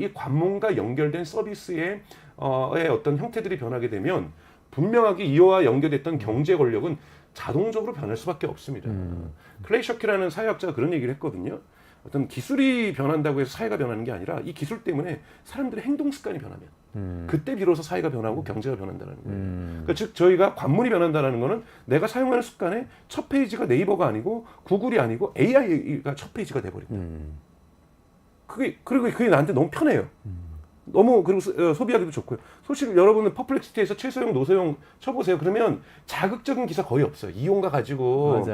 이 관문과 연결된 서비스의 어떤 형태들이 변하게 되면 분명하게 이와 연결됐던 경제 권력은 자동적으로 변할 수밖에 없습니다. 클레이 셔키라는 사회학자가 그런 얘기를 했거든요. 어떤 기술이 변한다고 해서 사회가 변하는 게 아니라 이 기술 때문에 사람들의 행동 습관이 변하면 그때 비로소 사회가 변하고 경제가 변한다는 거예요. 그러니까 즉 저희가 관문이 변한다는 거는 내가 사용하는 습관의 첫 페이지가 네이버가 아니고 구글이 아니고 AI가 첫 페이지가 돼버린다. 그게 나한테 너무 편해요. 너무 그리고 소비하기도 좋고요. 사실 여러분은 퍼플렉시티에서 최소형, 노소형 쳐보세요. 그러면 자극적인 기사 거의 없어요. 이온가 가지고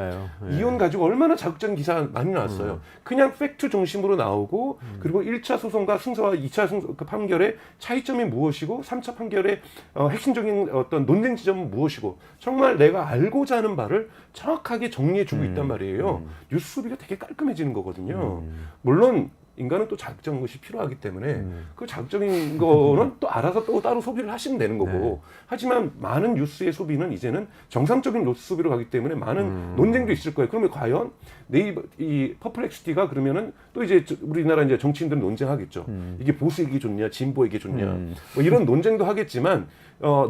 이온 가지고 얼마나 자극적인 기사 많이 나왔어요. 그냥 팩트 중심으로 나오고 그리고 1차 소송과 승소와 2차 승소, 그 판결의 차이점이 무엇이고 3차 판결의 핵심적인 어떤 논쟁 지점은 무엇이고 정말 내가 알고자 하는 바를 정확하게 정리해주고 있단 말이에요. 뉴스 소비가 되게 깔끔해지는 거거든요. 물론 인간은 또 자극적인 것이 필요하기 때문에 그 자극적인 거는 또 알아서 또 따로 소비를 하시면 되는 거고 하지만 많은 뉴스의 소비는 이제는 정상적인 뉴스 소비로 가기 때문에 많은 논쟁도 있을 거예요. 그러면 과연 네이버 이 퍼플렉시티가 그러면은 또 이제 우리나라 이제 정치인들은 논쟁하겠죠. 이게 보수에게 좋냐, 진보에게 좋냐, 뭐 이런 논쟁도 하겠지만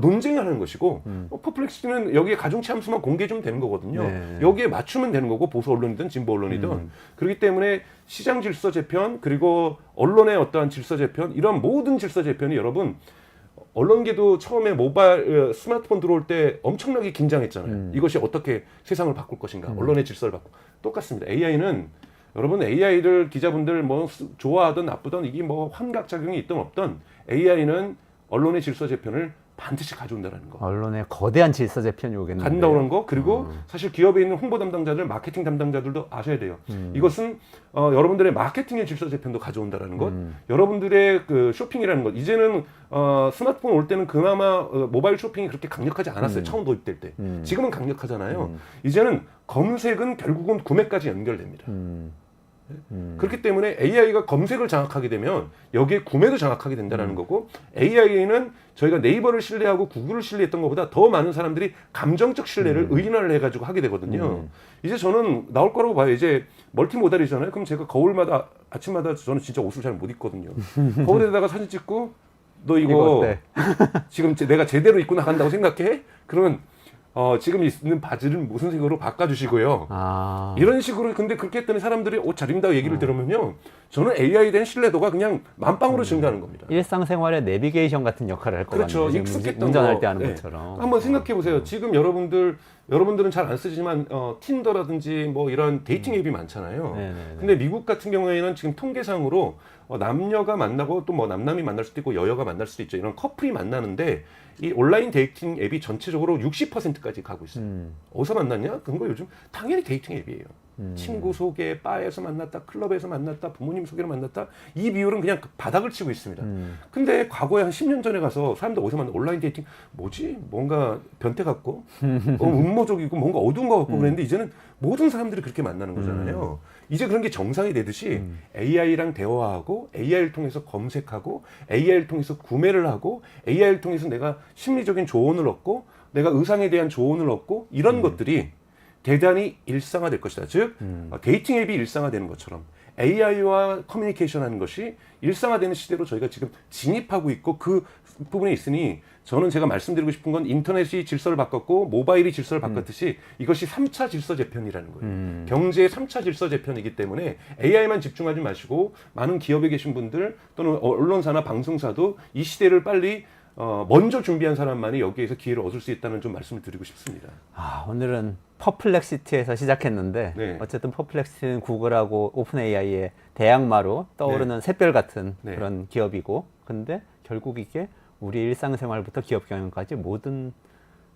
논쟁하는 것이고 퍼플렉시티는 여기에 가중치 함수만 공개해 주면 되는 거거든요. 여기에 맞추면 되는 거고 보수 언론이든 진보 언론이든 그렇기 때문에 시장 질서 재편 그리고 언론의 어떠한 질서 재편 이런 모든 질서 재편이 여러분 언론계도 처음에 모바일 스마트폰 들어올 때 엄청나게 긴장했잖아요. 이것이 어떻게 세상을 바꿀 것인가 언론의 질서를 바꾸고 똑같습니다. AI는 여러분 AI를 기자분들 뭐 좋아하든 나쁘든 이게 뭐 환각작용이 있든 없든 AI는 언론의 질서 재편을 반드시 가져온다는 거. 언론의 거대한 질서 재편이 오겠는데. 간다는 거. 그리고 사실 기업에 있는 홍보 담당자들, 마케팅 담당자들도 아셔야 돼요. 이것은 여러분들의 마케팅의 질서 재편도 가져온다는 것. 여러분들의 그 쇼핑이라는 것. 이제는 스마트폰 올 때는 그나마 모바일 쇼핑이 그렇게 강력하지 않았어요. 처음 도입될 때. 지금은 강력하잖아요. 이제는 검색은 결국은 구매까지 연결됩니다. 그렇기 때문에 AI가 검색을 장악하게 되면 여기에 구매도 장악하게 된다는 거고 AI는 저희가 네이버를 신뢰하고 구글을 신뢰했던 것보다 더 많은 사람들이 감정적 신뢰를 의인화를 해가지고 하게 되거든요. 이제 저는 나올 거라고 봐요. 이제 멀티모달이잖아요. 그럼 제가 거울마다 아침마다 저는 진짜 옷을 잘 못 입거든요. 거울에다가 사진 찍고 너 이거 이거 어때? 지금 내가 제대로 입고 나간다고 생각해? 그러면 지금 있는 바지를 무슨 색으로 바꿔주시고요. 아. 이런 식으로 근데 그렇게 했더니 사람들이 옷 잘 입는다고 얘기를 들으면요. 저는 AI에 대한 신뢰도가 그냥 만빵으로 증가하는 겁니다. 일상생활의 내비게이션 같은 역할을 할 것 그렇죠. 같네요. 지금 익숙했던 운전할 거. 때 하는 네. 것처럼. 한번 생각해 보세요. 지금 여러분들은 잘 안 쓰지만 틴더라든지 뭐 이런 데이팅 앱이 많잖아요. 네네네. 근데 미국 같은 경우에는 지금 통계상으로 남녀가 만나고 또 뭐 남남이 만날 수도 있고 여여가 만날 수도 있죠. 이런 커플이 만나는데 이 온라인 데이팅 앱이 전체적으로 60%까지 가고 있어요. 어디서 만났냐? 그런 거 요즘 당연히 데이팅 앱이에요. 친구 소개, 바에서 만났다, 클럽에서 만났다, 부모님 소개로 만났다. 이 비율은 그냥 바닥을 치고 있습니다. 근데 과거에 한 10년 전에 가서 사람들 어디서 만나 온라인 데이팅 뭐지? 뭔가 변태 같고 음모적이고 뭔가 어두운 것 같고 그랬는데 이제는 모든 사람들이 그렇게 만나는 거잖아요. 이제 그런 게 정상이 되듯이 AI랑 대화하고 AI를 통해서 검색하고 AI를 통해서 구매를 하고 AI를 통해서 내가 심리적인 조언을 얻고 내가 의상에 대한 조언을 얻고 이런 것들이 대단히 일상화될 것이다. 즉 데이팅 앱이 일상화되는 것처럼 AI와 커뮤니케이션 하는 것이 일상화되는 시대로 저희가 지금 진입하고 있고 그 부분에 있으니 저는 제가 말씀드리고 싶은 건 인터넷이 질서를 바꿨고 모바일이 질서를 바꿨듯이 이것이 3차 질서 재편이라는 거예요. 경제의 3차 질서 재편이기 때문에 AI만 집중하지 마시고 많은 기업에 계신 분들 또는 언론사나 방송사도 이 시대를 빨리 먼저 준비한 사람만이 여기에서 기회를 얻을 수 있다는 좀 말씀을 드리고 싶습니다. 아, 오늘은 퍼플렉시티에서 시작했는데 네. 어쨌든 퍼플렉시티는 구글하고 오픈 AI의 대항마로 떠오르는 샛별 같은 네. 그런 기업이고 근데 결국 이게 우리 일상생활부터 기업 경영까지 모든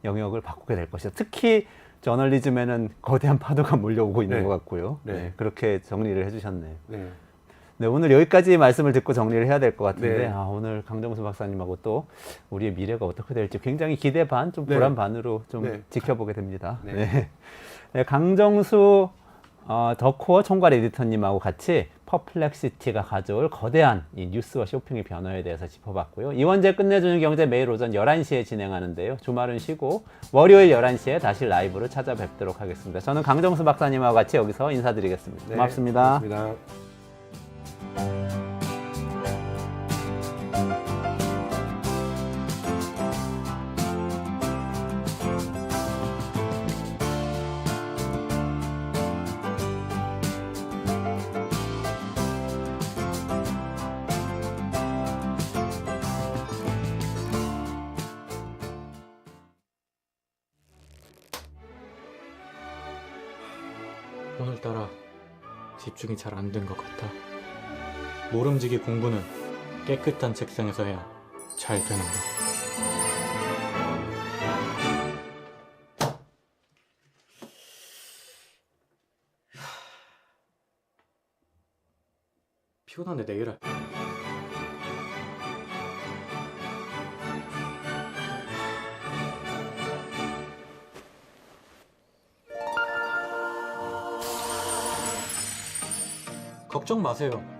영역을 바꾸게 될 것이다. 특히 저널리즘에는 거대한 파도가 몰려오고 있는 네. 것 같고요. 네. 네, 그렇게 정리를 해주셨네요. 네. 네, 오늘 여기까지 말씀을 듣고 정리를 해야 될 것 같은데 네. 아, 오늘 강정수 박사님하고 또 우리의 미래가 어떻게 될지 굉장히 기대 반, 좀 네. 불안 반으로 좀 네. 지켜보게 됩니다. 네. 네. 네, 강정수 더코어 총괄 에디터님하고 같이 퍼플렉시티가 가져올 거대한 이 뉴스와 쇼핑의 변화에 대해서 짚어봤고요. 이원재 끝내주는 경제 매일 오전 11시에 진행하는데요. 주말은 쉬고 월요일 11시에 다시 라이브로 찾아뵙도록 하겠습니다. 저는 강정수 박사님하고 같이 여기서 인사드리겠습니다. 네, 고맙습니다. 고맙습니다. 오늘따라 집중이 잘 안 된 것 같아. 모름지기 공부는 깨끗한 책상에서 해야 잘 되는가. 피곤한데 내일 할. 걱정 마세요.